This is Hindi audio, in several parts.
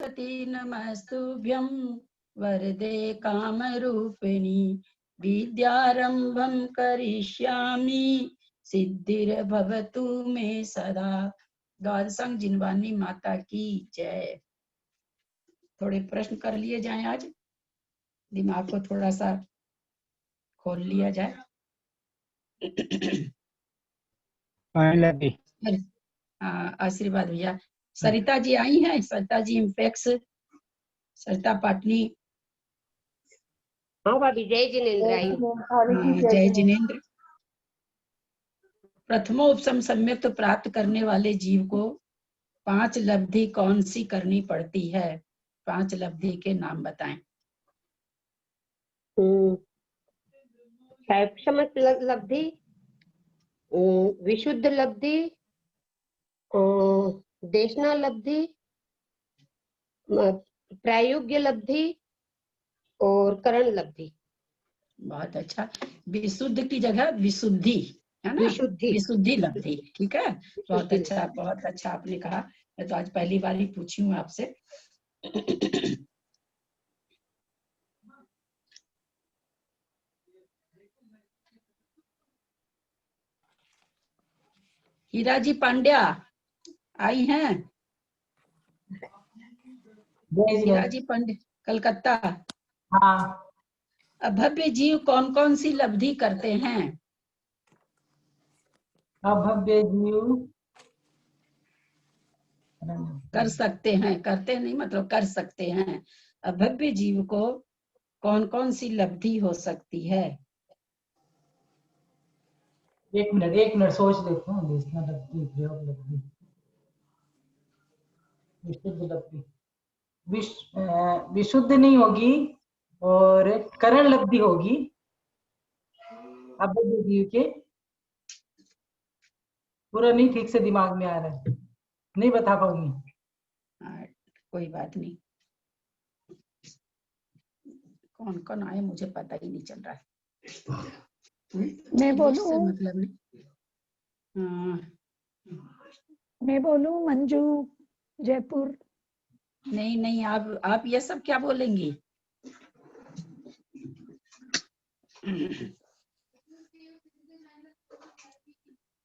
सरस्वती नमस्तुभ्यं वरदे कामरूपिणी विद्यारंभं करिष्यामि सिद्धिर्भवतु मे सदा। द्वादशांग जिनवानी माता की जय। थोड़े प्रश्न कर लिए जाएं, आज दिमाग को थोड़ा सा खोल लिया जाए। आशीर्वाद भैया। सरिता जी आई हैं, सरिता जी इम्पेक्स, सरिता पाटनी। हाँ भाभी, जय जिनेंद्र आई। जय जिनेंद्र। प्रथमोपसम सम्यक प्राप्त करने वाले जीव को 5 लब्धि कौन सी करनी पड़ती है? 5 लब्धि के नाम बताएं। लब्धि, विशुद्ध लब्धि, देशना लब्धि, प्रायोग्य लब्धि और करण लब्धि। बहुत अच्छा। विशुद्ध की जगह विशुद्धि है ना, विशुद्धि लब्धि। ठीक है, बहुत अच्छा, बहुत अच्छा आपने कहा। मैं तो आज पहली बार ही पूछी हूँ आपसे। हीरा जी पांड्या आई हैं। हीरा जी पांड्या, कलकत्ता। हाँ। अभव्य जीव कौन कौन सी लब्धि करते हैं? अभव्य जीव कर सकते हैं, करते नहीं मतलब कर सकते हैं। अभव्य जीव को कौन कौन सी लब्धि हो सकती है? एक मिनट सोच लेता हूँ। देशना लब्धि, प्रयोग लब्धि, विशुद्ध लब्धि। विशुद्ध नहीं होगी और करण लब्धि होगी अभव्य जीव के। पूरा नहीं ठीक से दिमाग में आ रहा है, नहीं बता पाऊंगी। कोई बात नहीं, कौन कौन आए मुझे पता ही नहीं चल रहा है। मैं बोलूं? मतलब नहीं। मैं बोलूं? मंजू जयपुर। नहीं नहीं, आप ये सब क्या बोलेंगी?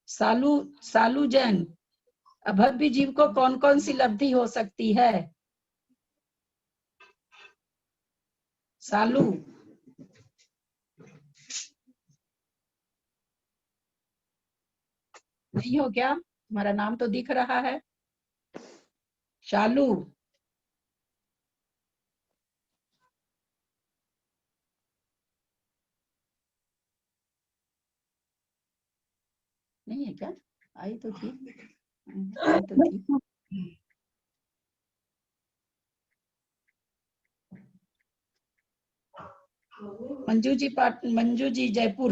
सालू जैन, अभव्य जीव को कौन कौन सी लब्धि हो सकती है? सालू, नहीं हो क्या? तुम्हारा नाम तो दिख रहा है। शालू, नहीं है क्या? आई तो थी, आई तो थी। मंजू जी जयपुर।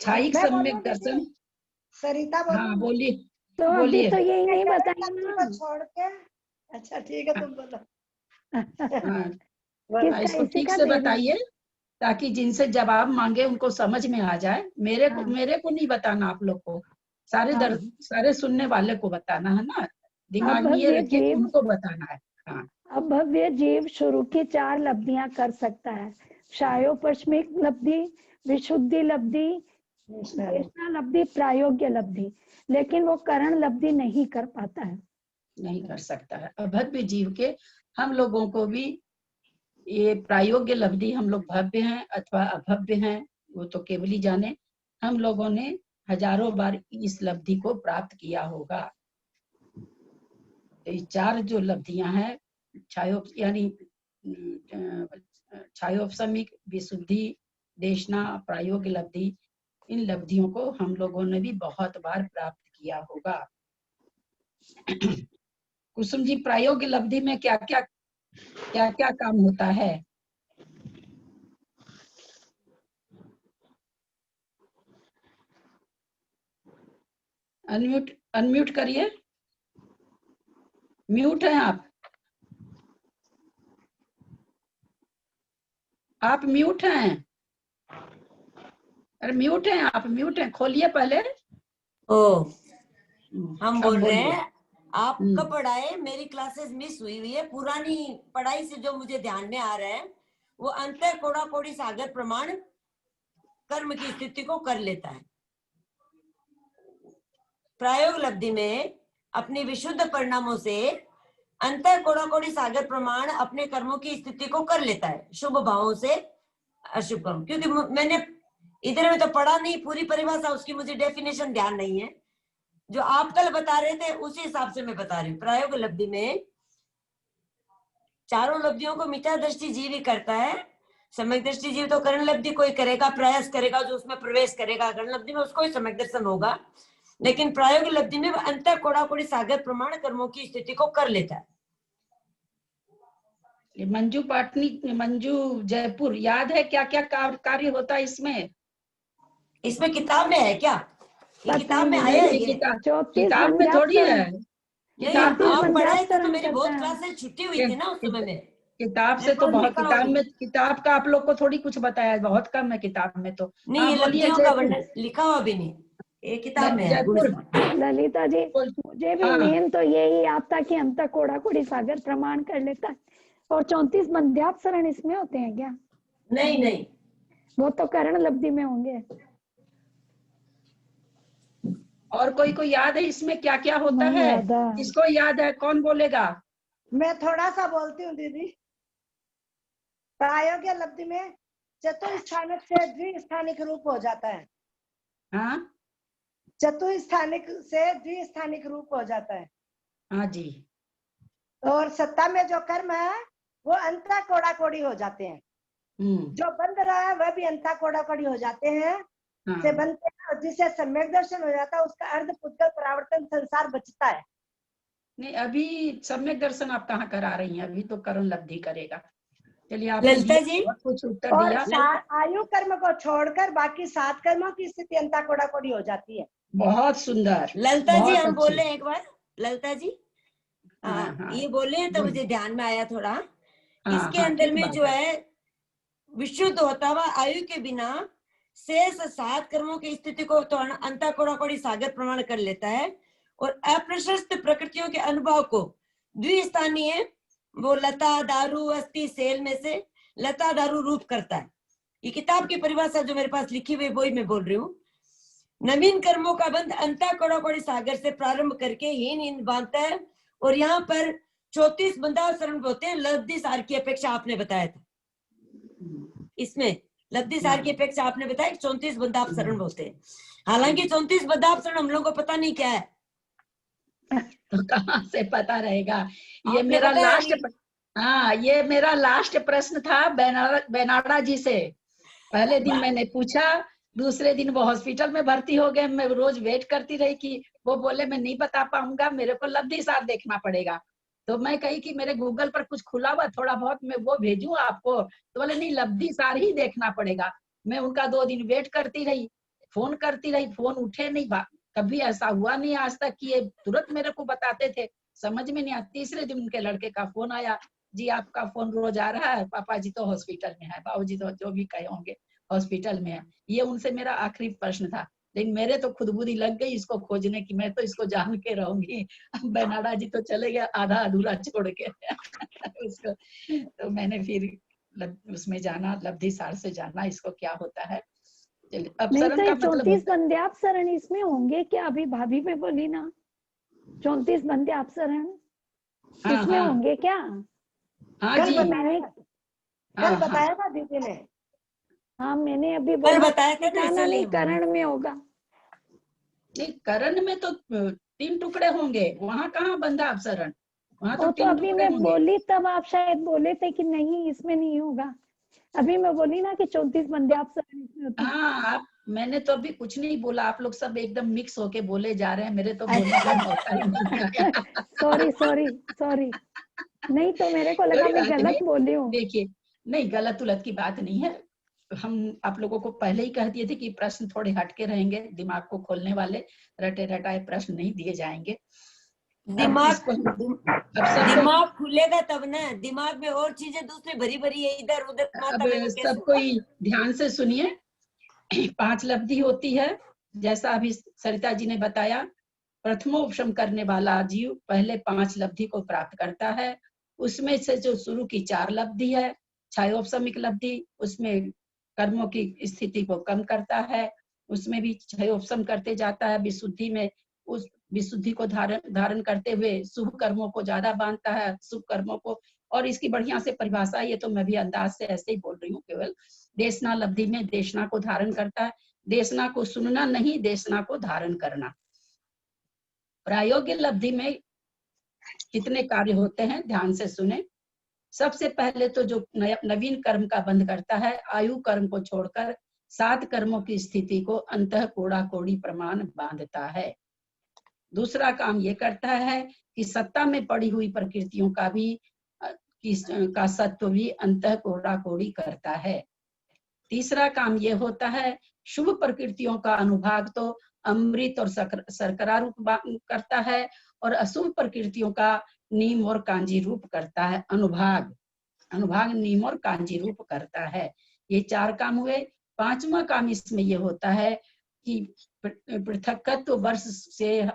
छायिक सम्यक दर्शन। सरिता हाँ बोलिए। तो अभी तो यही नहीं बताया छोड़ के। अच्छा ठीक है, तुम बोलो। हाँ, इसको ठीक से बताइए ताकि जिनसे जवाब मांगे उनको समझ में आ जाए। मेरे को नहीं बताना, आप लोग को सारे सुनने वाले को बताना है ना। दिमाग में ये रखिए, उनको बताना है। हाँ। अभव्य जीव शुरू की 4 लब्धियां कर सकता है। क्षायोपस्मिक लब्धि, विशुद्धि लब्धि, देशना लब्धि, प्रायोग्य लब्धि, लेकिन वो करण लब्धि नहीं कर पाता है, नहीं कर सकता है। अभव्य जीव के हम लोगों को भी ये प्रायोग्य लब्धि, हम लोग भव्य हैं अथवा अभव्य हैं वो तो केवल ही जाने। हम लोगों ने हजारों बार इस लब्धि को प्राप्त किया होगा। तो ये 4 जो लब्धियां हैं, यानी क्षायोपशमिक, विशुद्धि, देशना, प्रायोग्य लब्धि, इन लब्धियों को हम लोगों ने भी बहुत बार प्राप्त किया होगा। कुसुम जी, प्रायोग्य लब्धि में क्या क्या काम होता है? अनम्यूट करिए। म्यूट हैं आप म्यूट हैं। अरे म्यूट हैं आप, म्यूट हैं, खोलिए पहले। ओ, हम बोल रहे हैं आप कब पढ़ाए? मेरी क्लासेस मिस हुई है। पुरानी पढ़ाई से जो मुझे ध्यान में आ रहा है वो अंतर कोड़ा कोड़ी सागर प्रमाण कर्म की स्थिति को कर लेता है। प्रायोग लब्धि में अपनी विशुद्ध परिणामों से अंतर कोड़ा कोड़ी सागर प्रमाण अपने कर्मों की स्थिति को कर लेता है, शुभ भावों से अशुभ कर्म। क्योंकि मैंने इधर में तो पढ़ा नहीं पूरी परिभाषा, उसकी मुझे डेफिनेशन ध्यान नहीं है। जो आप कल बता रहे थे उसी हिसाब से मैं बता रही हूँ। प्रायोग लब्धि में चारों लब्धियों को मिथ्या दृष्टि जीव ही करता है। सम्यक दृष्टि जीव तो करण लब्धि कोई करेगा, प्रयास करेगा, जो उसमें प्रवेश करेगा करण लब्धि में उसको ही सम्यक दर्शन होगा। लेकिन प्रायोग लब्धि में अंतर कोड़ा कोड़ी सागर प्रमाण कर्मों की स्थिति को कर लेता है। मंजू पाटनी, मंजू जयपुर, याद है क्या क्या कार्य होता है इसमें? इसमें किताब में है क्या? ये किताब में आया है? किताब में थोड़ी है। नहीं, आप पढ़ाए थे तो मेरी बहुत क्लासेस छुट्टी हुई थी ना उस समय में। किताब से तो बहुत, किताब का आप लोग को थोड़ी कुछ बताया, बहुत कम है किताब में तो। नहीं, ये लब्धियों का वर्णन लिखा हुआ भी नहीं, ये किताब में है। ललिता जी, मुझे भी मेन तो यही याद था कि अंतर कोड़ा कोड़ी सागर प्रमाण कर लेता है। और 34 मध्यापसरण इसमें होते हैं क्या? नहीं नहीं, वो तो करण लब्धि में होंगे। और कोई याद है इसमें क्या क्या होता है? किसको याद है? कौन बोलेगा? मैं थोड़ा सा बोलती हूँ दीदी। प्रायोगिक लब्धि में चतुस्थानिक से द्विस्थानिक रूप हो जाता है। हाँ, चतुस्थानिक से द्विस्थानिक रूप हो जाता है। हाँ जी। और सत्ता में जो कर्म है वो अंता कोड़ा कोड़ी हो जाते हैं। जो बंध रहा है वह भी अंता कोड़ा कोड़ी हो जाते हैं। हाँ। से बनते हैं और जिससे सम्यक दर्शन हो जाता है उसका अर्ध पुद्गल परावर्तन संसार बचता है। नहीं, अभी सम्यक दर्शन आप कहाँ करा रही हैं? अभी तो करण लब्धि करेगा। चलिए, आप ललिता जी कुछ उत्तर दिया। आयु कर्म को छोड़कर बाकी 7 कर्मों की स्थिति अंता कोड़ा कोड़ी हो जाती है। बहुत सुंदर ललिता जी, हम बोले एक बार। ललिता जी हाँ, ये बोले हैं तो मुझे ध्यान में आया थोड़ा। इसके अंदर में जो है विशुद्ध होता हुआ आयु के बिना शेष 7 कर्मों की स्थिति को तो अंता कोड़ा कोड़ी सागर प्रमाण कर लेता है और अप्रशस्त प्रकृतियों के अनुभव को द्विस्थानीय वो लता दारू अस्थि सेल में से लता दारू रूप करता है। ये किताब की परिभाषा जो मेरे पास लिखी हुई वही मैं बोल रही हूँ। नवीन कर्मों का बंध अंता कोड़ा कोड़ी सागर से प्रारंभ करके हीन बांधता है और यहाँ पर 34 बंधाव शरण होते हैं। लब्धि सार की अपेक्षा आपने बताया था, इसमें लब्धि सार की अपेक्षा आपने बताया 34 बंधाव शरण होते हैं। हालांकि 34 बंधाव शरण हम लोगों को पता नहीं क्या है। तो कहाँ से पता रहेगा? ये मेरा लास्ट, हाँ, ये मेरा लास्ट प्रश्न था बेनाड़ा जी से। पहले दिन मैंने पूछा, दूसरे दिन वो हॉस्पिटल में भर्ती हो गए। मैं रोज वेट करती रही कि वो बोले मैं नहीं बता पाऊंगा, मेरे को लब्धि सार देखना पड़ेगा। तो मैं कही कि मेरे गूगल पर कुछ खुला हुआ थोड़ा बहुत, मैं वो भेजूं आपको? तो बोले नहीं, लब्धि सार ही देखना पड़ेगा। मैं उनका 2 दिन वेट करती रही, फोन करती रही, फोन उठे नहीं। कभी ऐसा हुआ नहीं आज तक कि ये तुरंत मेरे को बताते थे, समझ में नहीं आता। तीसरे दिन उनके लड़के का फोन आया, जी आपका फोन रोज आ रहा है, पापा जी तो हॉस्पिटल में है, बाबूजी तो जो भी कहे होंगे हॉस्पिटल में है। ये उनसे मेरा आखिरी प्रश्न था। लेकिन मेरे तो खुद बुद्धि लग गई इसको खोजने की, मैं तो इसको जान के रहूंगी। बेनाड़ा जी तो चले गया आधा अधूरा छोड़ के उसको। तो मैंने फिर उसमें जाना, लब्धि सार से जाना इसको क्या होता है। नहीं तो 34 बंध्यापसरण इसमें होंगे क्या? अभी भाभी में बोली ना 34 बंध्यापसरण इसमें होंगे क्या? हाँ जी, कल बताया था दीदी ने। हाँ, मैंने अभी बताया था ना, नहीं करण में होगा। नहीं, करण में तो 3 टुकड़े होंगे, वहाँ कहाँ बंध्यापसरण? वहाँ तो 3 अभी मैं बोली तब आप शायद बोले थे कि नहीं इसमें नहीं होगा। अभी मैं बोली ना कि 34 बंध्यापसरण इसमें होते हैं। हाँ, मैंने तो अभी कुछ नहीं बोला, आप लोग सब एकदम मिक्स होके बोले जा रहे हैं, मेरे तो बोलने का मौका ही नहीं आया। सॉरी। नहीं तो मेरे को लगा मैं गलत बोली हूँ। देखिए, नहीं, गलत उलत की बात नहीं है। हम आप लोगों को पहले ही कह दिए थे कि प्रश्न थोड़े हटके रहेंगे, दिमाग को खोलने वाले, रटे रटाए प्रश्न नहीं दिए जाएंगे। दिमाग खुलेगा तब ना, दिमाग में और चीजें दूसरी भरी भरी है इधर उधर। अब सब कोई ध्यान से सुनिए। 5 लब्धि होती है, जैसा अभी सरिता जी ने बताया। प्रथमोपशम करने वाला जीव पहले 5 लब्धि को प्राप्त करता है। उसमें से जो शुरू की 4 लब्धि है, क्षयोपशमिक लब्धि, उसमें कर्मों की स्थिति को कम करता है, उसमें भी क्षयोपशम करते जाता है। विशुद्धि में उस विशुद्धि को धारण करते हुए शुभ कर्मों को ज्यादा बांधता है, शुभ कर्मों को। और इसकी बढ़िया से परिभाषा, ये तो मैं भी अंदाज से ऐसे ही बोल रही हूँ केवल। देशना लब्धि में देशना को धारण करता है। देशना को सुनना नहीं, देशना को धारण करना। प्रायोग्य लब्धि में कितने कार्य होते हैं, ध्यान से सुने। सबसे पहले तो जो नवीन कर्म का बंध करता है, आयु कर्म को छोड़कर 7 कर्मों की स्थिति को अंतः कोड़ा कोड़ी प्रमाण बांधता है। दूसरा काम ये करता है कि सत्ता में पड़ी हुई प्रकृतियों का भी का सत्व भी अंतः कोड़ा कोड़ी करता है। तीसरा काम ये होता है, शुभ प्रकृतियों का अनुभाग तो अमृत और शर्करा रूप करता है, और अशुभ प्रकृतियों का नीम और कांजी रूप करता है। अनुभाग नीम और कांजी रूप करता है। ये 4 काम हुए। 5वां काम इसमें ये होता है कि पृथकत्व वर्ष से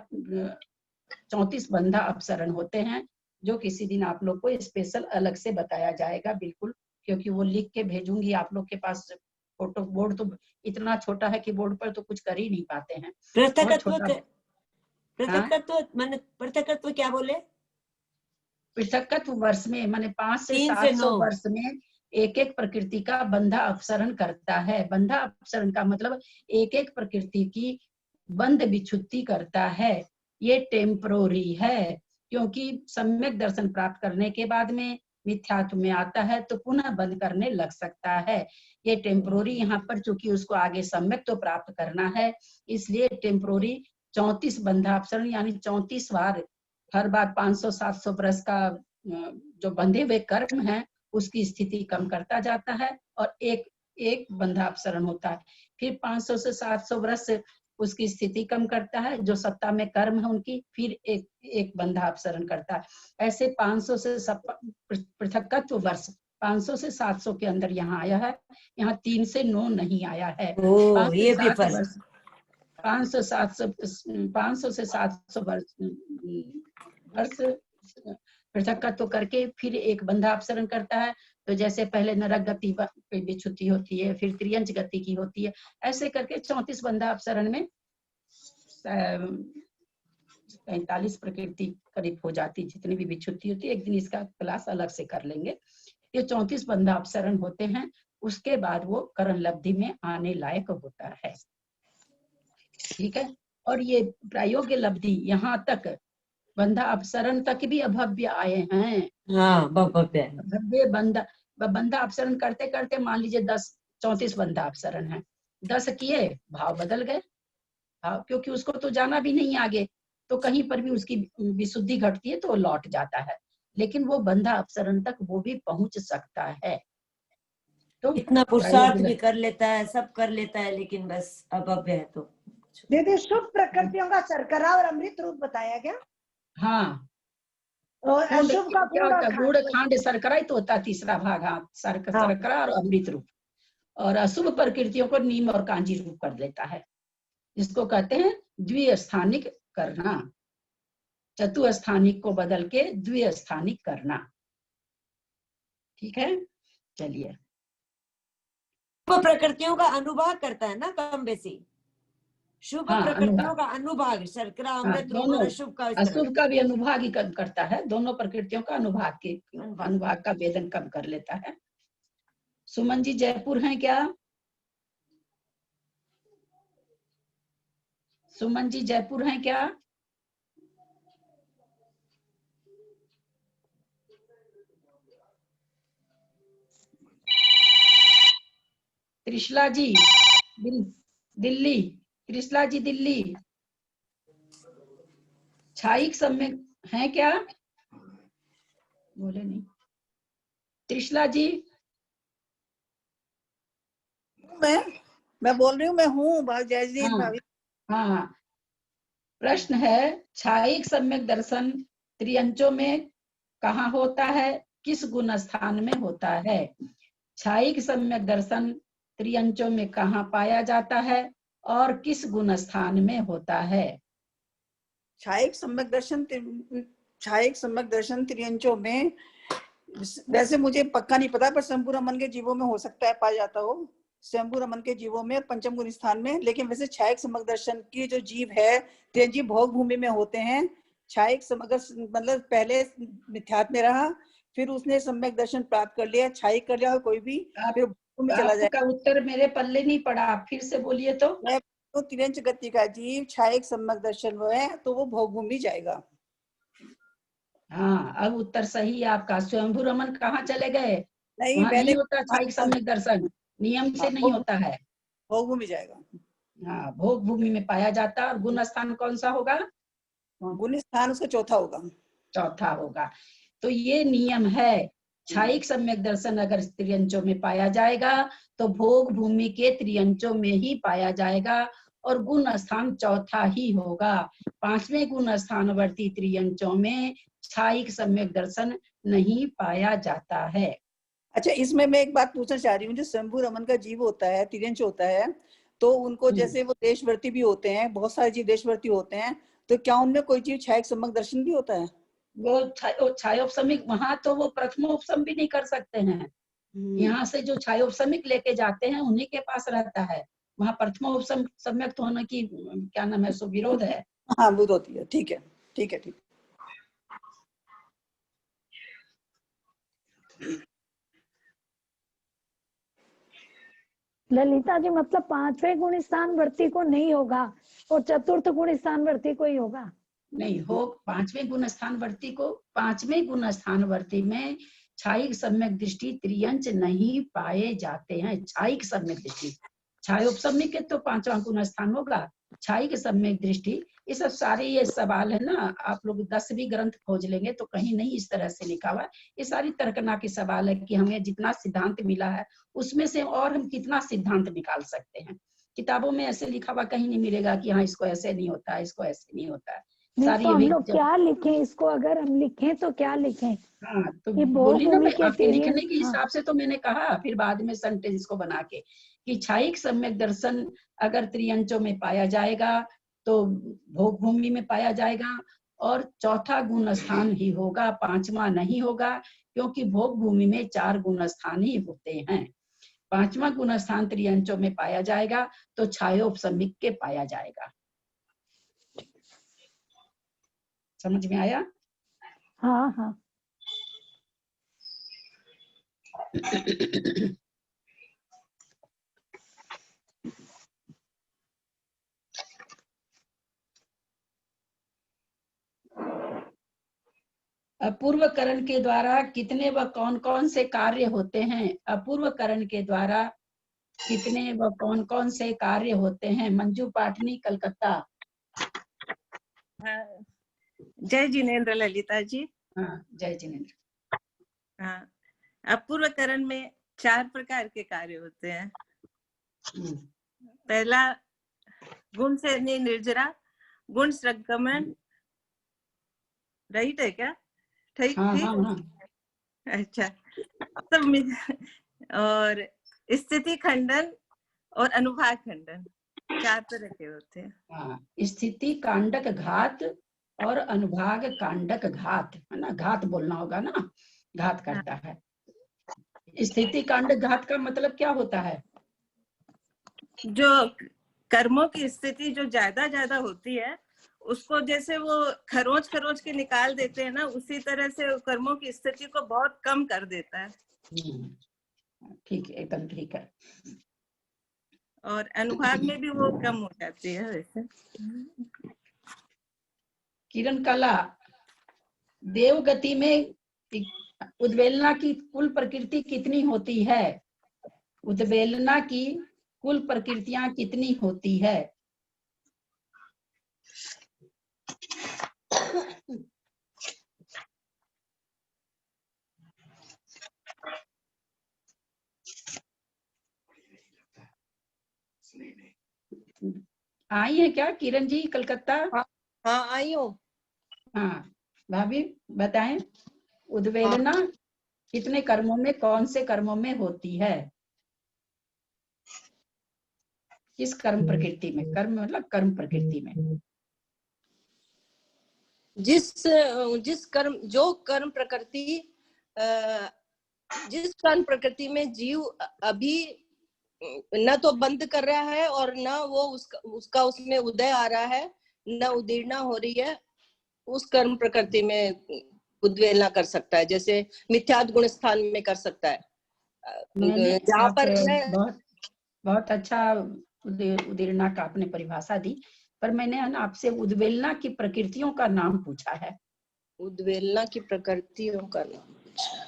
34 बंधा अपसरण होते हैं, जो किसी दिन आप लोग को स्पेशल अलग से बताया जाएगा, बिल्कुल, क्योंकि वो लिख के भेजूंगी आप लोग के पास। फोटो बोर्ड तो इतना छोटा है कि बोर्ड पर तो कुछ कर ही नहीं पाते हैं। पृथकत्व क्या बोले? पृथकत्व वर्ष में माने 5 से 700 वर्ष में एक एक प्रकृति का बंधा अपसरण करता है। बंधा अपसरण का मतलब एक एक प्रकृति की बंध विच्छुत्ति करता है। ये टेम्परोरी है, क्योंकि सम्यक दर्शन प्राप्त करने के बाद में मिथ्यात्व में आता है तो पुनः बंद करने लग सकता है। ये टेम्परोरी यहाँ पर, चूंकि उसको आगे सम्यक तो प्राप्त करना है, इसलिए टेम्परोरी 34 बंधापसरण यानी 34 बार, हर बार 500-700 वर्ष का जो बंधे हुए कर्म है उसकी स्थिति कम करता जाता है, और एक बंधापसरण होता है। फिर 500 से 700 वर्ष उसकी स्थिति कम करता है, जो सत्ता में कर्म है उनकी, फिर एक बंधापसरण करता है। ऐसे 500 से पृथकत्व वर्ष 500 से 700 के अंदर यहाँ आया है। यहाँ 3 से 9 नहीं आया है। 500 से 700 वर्ष पृथकत्व करके फिर एक बंधापसरण करता है। तो जैसे पहले नरक गति विच्छुत्ति होती है, फिर त्रियंच गति की होती है, ऐसे करके 34 बंधापसरण में 45 प्रकृति करीब हो जाती, जितनी भी विच्छुत्ति होती है। एक दिन इसका क्लास अलग से कर लेंगे। ये 34 बंधापसरण होते हैं, उसके बाद वो करण लब्धि में आने लायक होता है। ठीक है। और ये प्रायोग्य लब्धि यहाँ तक बंधा अपसरण तक भी अभव्य आए हैं। हाँ, भव्य बंधा अपसरण करते करते मान लीजिए 34 बंधा अपसरण है, 10 किए, भाव बदल गए। भाव, क्योंकि उसको तो जाना भी नहीं आगे, तो कहीं पर भी उसकी विशुद्धि घटती है तो लौट जाता है, लेकिन वो बंधा अपसरण तक वो भी पहुंच सकता है। तो इतना पुरुषार्थ भी कर लेता है, सब कर लेता है, लेकिन बस अभव्य है। तो दीदी शुभ प्रकृतियों का शर्करा और अमृत रूप बताया गया। हाँ, और अशुभ का गुड़ खांड शर्करा ही तो होता है तीसरा भाग। हाँ, शर्करा और अमृत रूप। और अशुभ प्रकृतियों को नीम और कांजी रूप कर लेता है, जिसको कहते हैं द्विस्थानिक करना। चतुस्थानिक को बदल के द्विस्थानिक करना। ठीक है, चलिए। शुभ प्रकृतियों का अनुभाग करता है ना, कम बेसी। शुभ प्रकृतियों का अनुभाग, शर्करा अमृत रूप और अशुभ का, अशुभ का भी अनुभाग ही कम करता है। दोनों प्रकृतियों का अनुभाग का वेदन कम कर लेता है। सुमन जी जयपुर हैं क्या? सुमन जी जयपुर हैं क्या? त्रिशला जी दिल्ली, त्रिशला जी दिल्ली, छाईक सम्यक हैं क्या? बोले नहीं। त्रिशला जी, मैं बोल रही हूँ, मैं हूँ जयजीत भाभी। हाँ, प्रश्न है, छाईक सम्यक दर्शन त्रियंचों में कहाँ होता है, किस गुण स्थान में होता है? छाईक सम्यक दर्शन त्रियंचों में कहाँ पाया जाता है और किस गुण स्थान में होता है? छायक सम्यक दर्शन त्रियंचों में, वैसे मुझे पक्का नहीं पता, पर शंभु रमन के जीवों में हो सकता है पाया जाता हो, शंभु रमन के जीवों में और पंचम गुण स्थान में। लेकिन वैसे छायक सम्यक दर्शन की जो जीव है त्रियंजी भोग भूमि में होते हैं। छायक समग्र मतलब पहले मिथ्यात्व में रहा, फिर उसने सम्यक दर्शन प्राप्त कर लिया, छायक कर लिया, और कोई भी फिर भूमि चला जाए। आपका उत्तर मेरे पल्ले नहीं पड़ा, आप फिर से बोलिए तो। तो त्रियंच गति का जीव छायक सम्यक दर्शन वो है तो वो भोग भूमि जाएगा। हाँ, अब उत्तर सही है आपका। स्वयंभू रमन कहाँ चले गए? नहीं, वहाँ मैंने नहीं होता छायक सम्यक दर्शन, नियम से नहीं होता है। भोग भूमि जाएगा। हाँ, भोग भूमि में पाया जाता है। और गुण स्थान कौन सा होगा? गुण स्थान उसका चौथा होगा। चौथा होगा। तो ये नियम है, छायिक सम्यक दर्शन अगर त्रियंचों में पाया जाएगा तो भोग भूमि के त्रियंचों में ही पाया जाएगा, और गुण स्थान चौथा ही होगा। पांचवें गुण स्थानवर्ती त्रियंचों में छायिक सम्यक दर्शन नहीं पाया जाता है। अच्छा, इसमें मैं एक बात पूछना चाह रही हूँ, जो शंभु रमन का जीव होता है, त्रियंच होता है, तो उनको जैसे वो देशवर्ती भी होते हैं, बहुत सारे जीव देशवर्ती होते हैं, तो क्या उनमें कोई जीव छायक सम्यक दर्शन भी होता है? वो छायोपसमिक, वहां तो वो प्रथमोपसम भी नहीं कर सकते हैं। यहाँ से जो छायोपसमिक लेके जाते हैं उन्हीं के पास रहता है। वहाँ प्रथमोपसम सम्यक तो होने की क्या नाम है, सो विरोध है। हाँ, विरोध होती है। ठीक है, ठीक है, ठीक। ललिता जी, मतलब पांचवें गुण स्थान वर्ती को नहीं होगा और चतुर्थ गुण स्थान वर्ती को ही होगा? नहीं हो, पांचवें गुण स्थानवर्ती को, पांचवें गुण स्थानवर्ती में छायिक सम्यक दृष्टि त्रियंच नहीं पाए जाते हैं। छायिक सम्यक दृष्टि, छायोपसमिक के तो पांचवा गुण स्थान होगा, छायिक सम्यक दृष्टि। ये सब सारे ये सवाल है ना, आप लोग 10 भी ग्रंथ खोज लेंगे तो कहीं नहीं इस तरह से लिखा हुआ है। ये सारी तर्कना के सवाल है कि हमें जितना सिद्धांत मिला है उसमें से और हम कितना सिद्धांत निकाल सकते हैं। किताबों में ऐसे लिखा हुआ कहीं नहीं मिलेगा कि हाँ इसको ऐसे नहीं होता है, इसको ऐसे नहीं होता है। नहीं तो हम लोग क्या लिखें इसको? अगर हम लिखें तो क्या लिखें? हाँ, तो ये बोली ना, मैं के आपके लिखने के हाँ। हिसाब से तो मैंने कहा, फिर बाद में सेंटेंस को बना के कि छायिक सम्यक दर्शन अगर त्रियंचों में पाया जाएगा तो भोग भूमि में पाया जाएगा, और चौथा गुण स्थान ही होगा, पांचवा नहीं होगा, क्योंकि भोग भूमि में 4 गुण स्थान ही होते हैं। पांचवा गुण स्थान त्रियंचों में पाया जाएगा तो छायोपसमिक के पाया जाएगा। समझ में आया? हाँ हाँ। अपूर्व करण के द्वारा कितने व कौन कौन से कार्य होते हैं? अपूर्व करण के द्वारा कितने व कौन कौन से कार्य होते हैं? मंजू पाटनी, कलकत्ता। जय जिनेन्द्र ललिता जी। हाँ, जय जिनेन्द्र। हाँ, अपूर्व करण में 4 प्रकार के कार्य होते हैं। पहला गुण से निर्जरा, गुण संक्रमण, राइट है क्या? ठीक ठीक। अच्छा, तब और स्थिति खंडन और अनुभाग खंडन, 4 तरह के होते हैं। हाँ, स्थिति कांडक घात और अनुभाग कांडक घात, है ना? घात बोलना होगा ना, घात करता है। स्थिति कांडक घात का मतलब क्या होता है? जो कर्मों की स्थिति जो ज्यादा होती है उसको जैसे वो खरोच के निकाल देते हैं ना, उसी तरह से कर्मों की स्थिति को बहुत कम कर देता है। ठीक है, एकदम ठीक है। और अनुभाग में भी वो कम हो जाती है। वैसे किरण कला, देवगति में उद्वेलना की कुल प्रकृति कितनी होती है? उद्वेलना की कुल प्रकृतियां कितनी होती है? आई है क्या किरण जी, कलकत्ता? हाँ, आई हूँ। हाँ भाभी बताएं, उद्वेलना कितने कर्मों में, कौन से कर्मों में होती है? किस कर्म प्रकृति में? कर्म मतलब कर्म प्रकृति में। जिस कर्म जो कर्म प्रकृति जिस कर्म प्रकृति में जीव अभी न तो बंद कर रहा है और न वो उसका उसमें उदय आ रहा है, न उदीर्णा हो रही है, उस कर्म प्रकृति में उद्वेलना कर सकता है, जैसे मिथ्यात्व गुण स्थान में कर सकता है। जहाँ पर बहुत अच्छा उदीर्णा का आपने परिभाषा दी, पर मैंने आपसे उद्वेलना की प्रकृतियों का नाम पूछा है। उद्वेलना की प्रकृतियों का नाम पूछा है।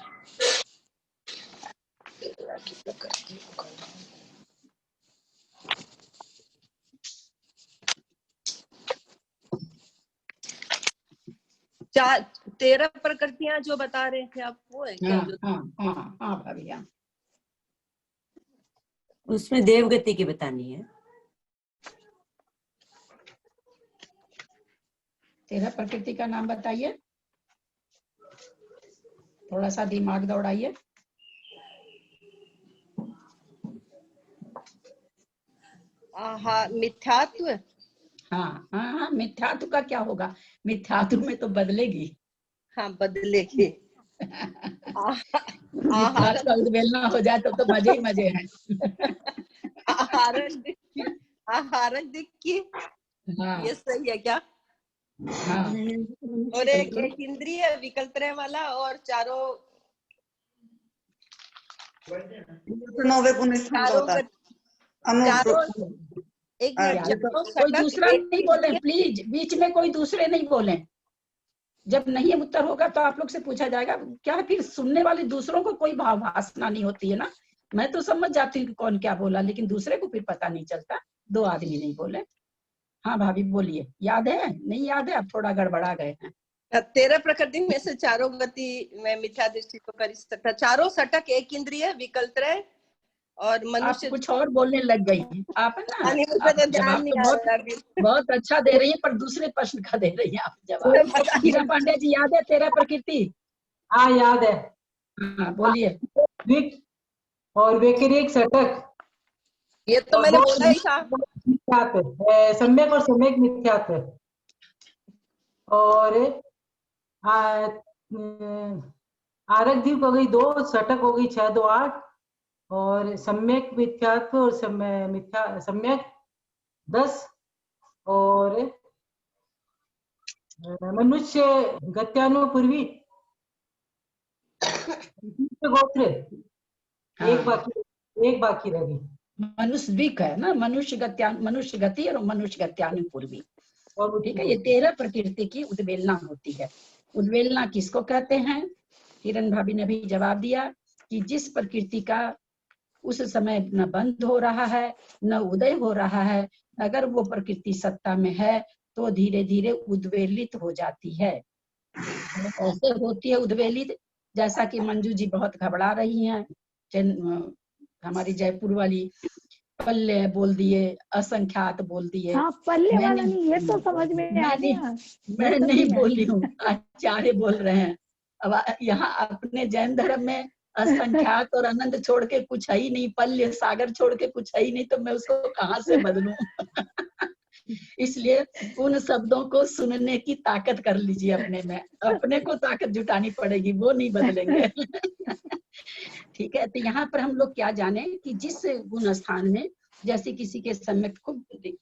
की प्रकृतियों का नाम 13 प्रकृतियां जो बता रहे थे आप, वो है क्या? हाँ भाभी, हाँ। उसमें देवगति की बतानी है। 13 प्रकृति का नाम बताइए, थोड़ा सा दिमाग दौड़ाइए। मिथ्यात्व। हाँ, मिथ्यात्व का क्या होगा? मिथ्यात्व में तो बदलेगी। हाँ, बदलेगी। मिथ्यात्व का उद्वेलना हो जाए तो मजे ही मजे हैं। आहारक दिक्की। हाँ, ये सही है क्या? हाँ। और एक इंद्रिय विकल्प वाला और चारों कोई दूसरा नहीं बोले प्लीज, बीच में कोई दूसरे नहीं बोले। जब नहीं उत्तर होगा तो आप लोग से पूछा जाएगा। क्या फिर सुनने वाले दूसरों को कोई भावना नहीं होती है ना? मैं तो समझ जाती हूँ कौन क्या बोला, लेकिन दूसरे को फिर पता नहीं चलता। 2 आदमी नहीं बोले। हाँ भाभी बोलिए, याद है? नहीं याद है? आप थोड़ा गड़बड़ा गए हैं। 13 प्रकृति में से चारों गति में मिथ्या दृष्टि को कर सकता, चारों सटक एक इंद्रिय विकल्प और मनुष्य। आप कुछ और बोलने लग गई हैं आप ना। आप जवाब तो बहुत अच्छा दे रही है, पर दूसरे प्रश्न का दे रही है आप जवाब। हीरा पांडे जी, याद है 13 प्रकृति? हाँ याद है। हाँ बोलिए। और व्यतिरेक सटक, ये तो मैंने बोला ही था। सम्यक और सम्यक मिथ्यात्व, और आरक दीप हो गई 2, सटक हो गई 6, 2, 8, और सम्यक मिथ्यात्व और सम्यक 10, और मनुष्य गत्यानुपूर्वी गोत्र एक बाकी रह गई। मनुष्य द्विक है ना, मनुष्य गति और मनुष्य गत्यानुपूर्वी। ठीक है, ये 13 प्रकृति की उद्वेलना होती है। उद्वेलना किसको कहते हैं? किरण भाभी ने भी जवाब दिया कि जिस प्रकृति का उस समय न बंद हो रहा है न उदय हो रहा है, अगर वो प्रकृति सत्ता में है तो धीरे धीरे उद्वेलित हो जाती है। ऐसे होती है उद्वेलित, जैसा कि मंजू जी बहुत घबरा रही हैं। हमारी जयपुर वाली पल्ले बोल दिए, असंख्यात बोल दिए। हाँ, पल्ले वाला नहीं, ये तो समझ में आ गया। मैं नहीं बोल रही हूँ, आचार्य बोल रहे हैं। अब यहाँ अपने जैन धर्म में असंख्यात और अनंत छोड़ के कुछ है ही नहीं, पल्य सागर छोड़ के कुछ है ही नहीं, तो मैं उसको कहाँ से बदलूं? इसलिए उन शब्दों को सुनने की ताकत कर लीजिए अपने में, अपने को ताकत जुटानी पड़ेगी, वो नहीं बदलेंगे। ठीक है, तो यहाँ पर हम लोग क्या जाने कि जिस गुण स्थान में, जैसे किसी के सम्यक को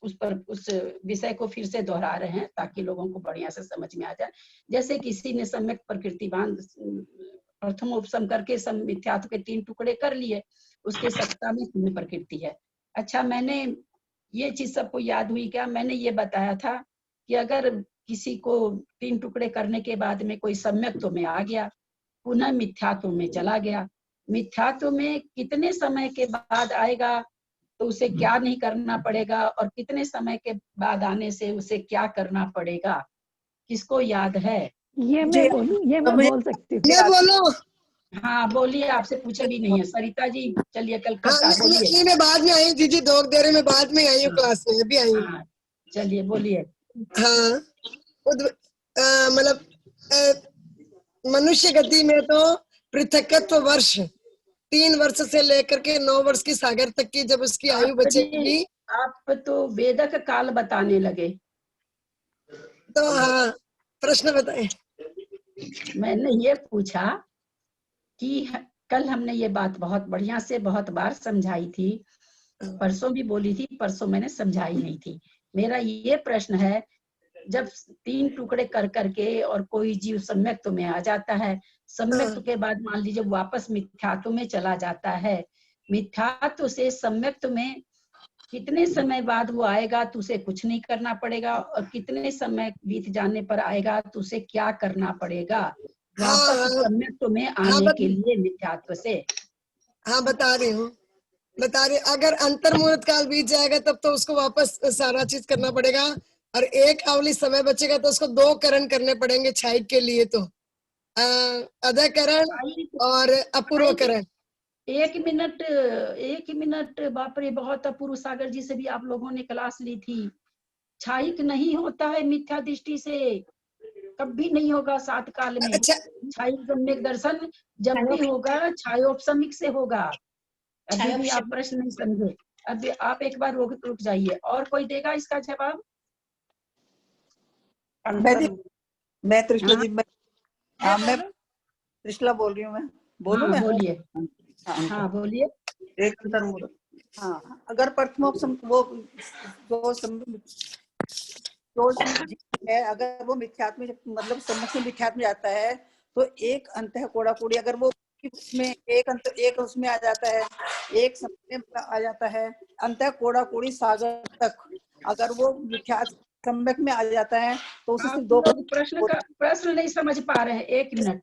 उस विषय को फिर से दोहरा रहे हैं ताकि लोगों को बढ़िया से समझ में आ जाए। जैसे किसी ने सम्यक प्रकृतिवान प्रथम उपसम करके मिथ्यात्व के 3 टुकड़े कर लिए, उसके सत्ता में शून्य प्रकृति है। अच्छा, मैंने ये चीज सबको याद हुई क्या? मैंने ये बताया था कि अगर किसी को 3 टुकड़े करने के बाद में कोई सम्यक्त्व में आ गया, पुनः मिथ्यात्व में चला गया, मिथ्यात्व में कितने समय के बाद आएगा तो उसे क्या नहीं करना पड़ेगा, और कितने समय के बाद आने से उसे क्या करना पड़ेगा, किसको याद है? ये मैं बोलूं? ये मैं बोल सकती हूँ? मैं बोलूं? हाँ बोलिए, आपसे पूछे भी नहीं है। सरिता जी चलिए, कलकत्ता बोलिए। मैं बाद में आई जी, 2 देर में बाद में आई हूँ, क्लास में अभी आई हूँ। चलिए बोलिए। हाँ, मतलब मनुष्य गति में तो पृथकत्व वर्ष 3 वर्ष से लेकर के 9 वर्ष की सागर तक की जब उसकी आयु बचेगी। आप तो वेदक काल बताने लगे। तो हाँ, प्रश्न बताए। मैंने ये पूछा कि कल हमने ये बात बहुत बढ़िया से बहुत बार समझाई थी, परसों भी बोली थी, परसों मैंने समझाई नहीं थी। मेरा ये प्रश्न है, जब 3 टुकड़े कर करके और कोई जीव सम्यक्त्व में आ जाता है, सम्यक्त्व के बाद मान लीजिए वापस मिथ्यात्व में चला जाता है, मिथ्यात्व से सम्यक्त्व में कितने समय बाद वो आएगा तो उसे कुछ नहीं करना पड़ेगा, और कितने समय बीत जाने पर आएगा तो उसे क्या करना पड़ेगा वापस सम्यक्त्व में आने के लिए मिथ्यात्व से? हाँ बता रही हूँ। अगर अंतर मुहूर्त काल बीत जाएगा तब तो उसको वापस सारा चीज करना पड़ेगा, और एक अवधि समय बचेगा तो उसको 2 करण करने पड़ेंगे क्षायिक के लिए, तो अधकरण और अपूर्वकरण। एक मिनट बाप रे, बहुत अपूर्व। सागर जी से भी आप लोगों ने क्लास ली थी। क्षायिक नहीं होता है मिथ्या दृष्टि से, कभी नहीं होगा 7 काल में। क्षायिक सम्यक दर्शन जब भी होगा क्षायोपशमिक से होगा। अभी भी आप प्रश्न नहीं समझे, अभी आप एक बार रुक जाइए। और कोई देगा इसका जवाब? मैं त्रिशला जी, मैं त्रिशला बोल रही हूँ। मैं बोलूँ? मैं बोलिए। हाँ बोलिए। एक अंतर मुहूर्त, हाँ, अगर प्रथमोपसम वो है, अगर वो मिथ्यात्म मतलब सम्मुख से मिथ्यात्म जाता है तो एक अंतः कोड़ा कोड़ी, अगर वो उसमें एक उसमें आ जाता है, एक समय आ जाता है, अंतः कोड़ा कोड़ी सागर तक अगर वो मिथ्यात्म सम्यक में आ जाता है तो उससे सिर्फ 2 प्रश्न नहीं समझ पा रहे हैं। 1 मिनट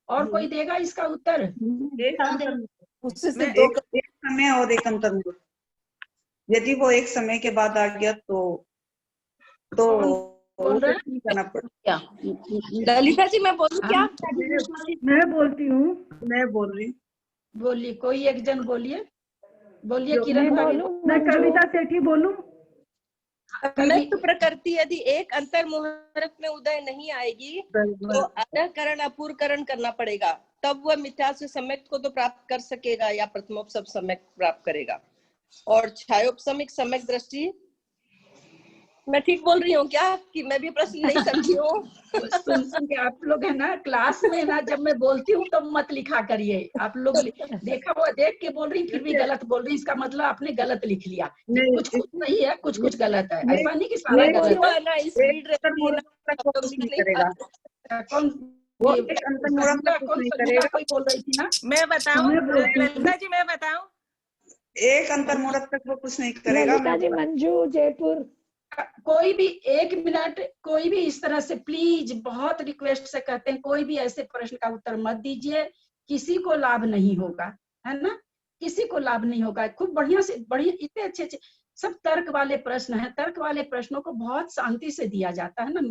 और कोई देगा इसका उत्तर? उससे सिर्फ एक समय और एक अंतर मुहूर्त। यदि वो एक समय के बाद आ गया तो करना पड़ेगा। ललिता जी मैं बोलूं क्या? मैं बोलती हूँ। मैं बोल रही। बोलिए, कोई एक जन बोलिए। किरण बोलूं? मैं कविता सेठी बोलूं? सम्यक्त प्रकृति यदि एक अंतर मुहूर्त में उदय नहीं आएगी तो अधकरण अपूर्वकरण करना पड़ेगा, तब वह मिथ्या से सम्यक्त को तो प्राप्त कर सकेगा या प्रथमोपसम सम्यक्त प्राप्त करेगा। और छायोपसमिक सम्यक दृष्टि, मैं ठीक बोल रही हूँ क्या कि मैं भी प्रश्न नहीं समझी हूँ? सुन के आप लोग है ना क्लास में ना, जब मैं बोलती हूँ तो मत लिखा करिए। आप लोग देखा हुआ देख के बोल रही, फिर भी गलत बोल रही, इसका मतलब आपने गलत लिख लिया। कुछ नहीं है, कुछ गलत है, ऐसा नहीं कि सारा गलत है। कौन कोई बोल रही थी ना? मैं बताऊं ललिता जी, मैं बताऊं? एक अंतर मुहूर्त तक वो कुछ नहीं करेगा। ललिता जी, मंजू जयपुर। कोई भी 1 मिनट, कोई भी इस तरह से प्लीज बहुत रिक्वेस्ट से कहते हैं, कोई भी ऐसे प्रश्न का उत्तर मत दीजिए, किसी को लाभ नहीं होगा, है ना? किसी को लाभ नहीं होगा। खूब बढ़िया से बढ़िया, इतने अच्छे सब तर्क वाले प्रश्न हैं। तर्क वाले प्रश्नों को बहुत शांति से दिया जाता है ना।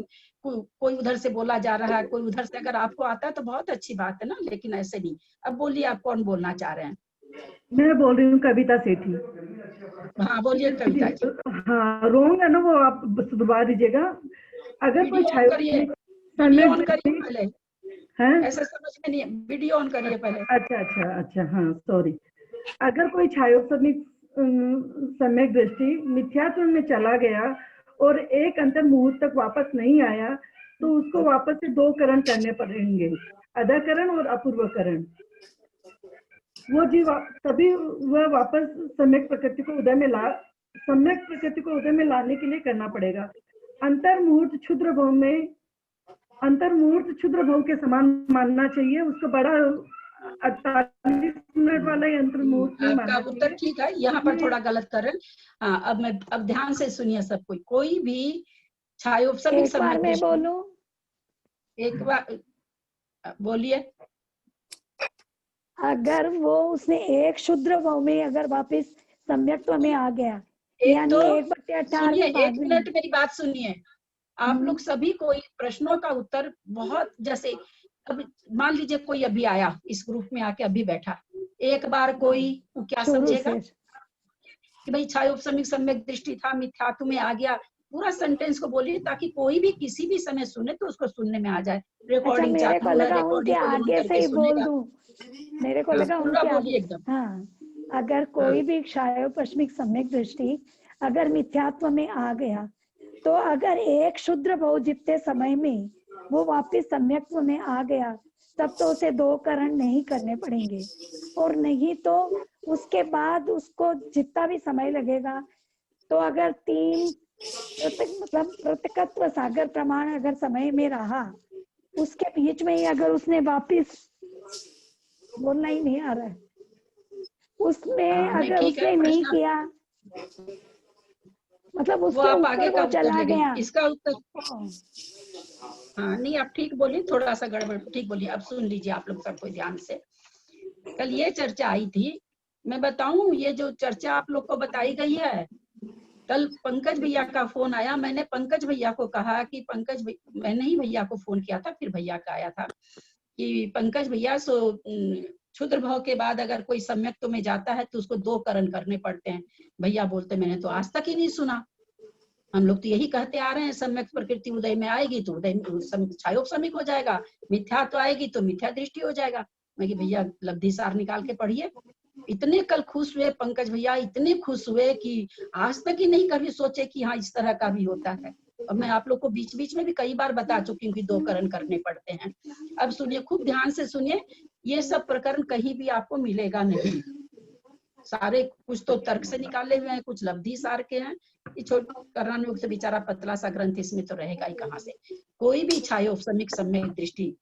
कोई उधर से बोला जा रहा है, कोई उधर से, अगर आपको आता है तो बहुत अच्छी बात है ना, लेकिन ऐसे नहीं। अब बोलिए, आप कौन बोलना चाह रहे हैं? मैं बोल रही हूँ कविता सेठी। हाँ बोलिए कविता जी। हाँ रोंग है ना वो, आप सुधरवा दीजिएगा। अगर कोई वीडियो ऑन करिए पहले, ऐसा समझ में नहीं, वीडियो ऑन करिए पहले। अच्छा, हाँ सॉरी। अगर कोई छायोपसमिक सम्यक दृष्टि मिथ्यात्व में चला गया और एक अंतर मुहूर्त तक वापस नहीं आया तो उसको वापस से 2 करण करने पड़ेंगे, अधकरण और अपूर्वकरण। वो जीव तभी वह वापस सम्यक प्रकृति को उदय में लाने के लिए करना पड़ेगा। अंतर मुहूर्त क्षुद्र भव के समान मानना चाहिए उसको। बड़ा 48 मिनट वाला ही अंतर मुहूर्त में मानना चाहिए। उत्तर ठीक है, यहाँ पर थोड़ा गलत कर रहे हैं। हाँ, अब ध्यान से सुनिए सब कोई भी छायोपसमिक सम्यक मैं बोलूं? एक बार बोलिए। अगर वो उसने एक क्षुद्र भाव में अगर वापस सम्यक्त्व में आ गया, यानी 1/18 एक मिनट मेरी बात सुनिए। आप लोग सभी कोई प्रश्नों का उत्तर बहुत, जैसे अब मान लीजिए कोई अभी आया इस ग्रुप में आके अभी बैठा, एक बार कोई क्या समझेगा कि भाई छायोपसमिक सम्यक दृष्टि था, मिथ्यात्व में आ गया। पूरा सेंटेंस को बोलिए ताकि कोई भी किसी भी समय सुने तो उसको सुनने में आ जाए। रिकॉर्डिंग चालू है, रिकॉर्डिंग आगे से ही बोल दूं। मेरे को लगा उनके आगे एकदम। हाँ, अगर कोई भी क्षायोपसमिक सम्यक दृष्टि अगर मिथ्यात्व में आ गया तो अगर एक क्षुद्र भाव जितने समय में वो वापस सम्यक्त्व में आ गया, तब तो उसे 2 करण नहीं करने पड़ेंगे। और नहीं तो उसके बाद उसको जितना भी समय लगेगा, तो अगर 3 मतलब प्रत्यकत्व सागर प्रमाण अगर समय में रहा, उसके बीच में ही अगर उसने वापिस, बोलना ही नहीं आ रहा है, उसमें अगर उसने नहीं किया, मतलब उसके आप ऊपर आगे वो का उत्तर चला ले गई। गया। इसका उत्तर हाँ नहीं, आप ठीक बोली, थोड़ा सा गड़बड़ ठीक बोली। अब सुन लीजिए आप लोग सबको ध्यान से। कल ये चर्चा आई थी, मैं बताऊं, ये जो चर्चा आप लोग को बताई गई है, कल पंकज भैया का फोन आया। मैंने पंकज भैया को कहा कि पंकज, मैंने ही भैया को फोन किया था, फिर भैया का आया था कि पंकज भैया, सो क्षुद्र भाव के बाद अगर कोई सम्यक्त्व में जाता है तो उसको 2 करण करने पड़ते हैं। भैया बोलते मैंने तो आज तक ही नहीं सुना, हम लोग तो यही कहते आ रहे हैं, सम्यक प्रकृति उदय में आएगी तो उदय छायोपसमिक हो जाएगा, मिथ्या तो आएगी तो मिथ्या दृष्टि हो जाएगा। मैं कि भैया लब्धि सार निकाल के पढ़िए। इतने कल खुश हुए पंकज भैया, इतने खुश हुए कि आज तक ही नहीं कभी सोचे कि हाँ इस तरह का भी होता है। और मैं आप लोग को बीच बीच में भी कई बार बता चुकी हूँ कि 2 करण करने पड़ते हैं। अब सुनिए, खूब ध्यान से सुनिए, ये सब प्रकरण कहीं भी आपको मिलेगा नहीं। सारे कुछ तो तर्क से निकाले हुए हैं, कुछ लब्धि सार के हैं। ये कर्णानुयोग से बेचारा पतला सा ग्रंथ, इसमें तो रहेगा ही कहाँ से। कोई भी छायोपसमिक सम्यक दृष्टि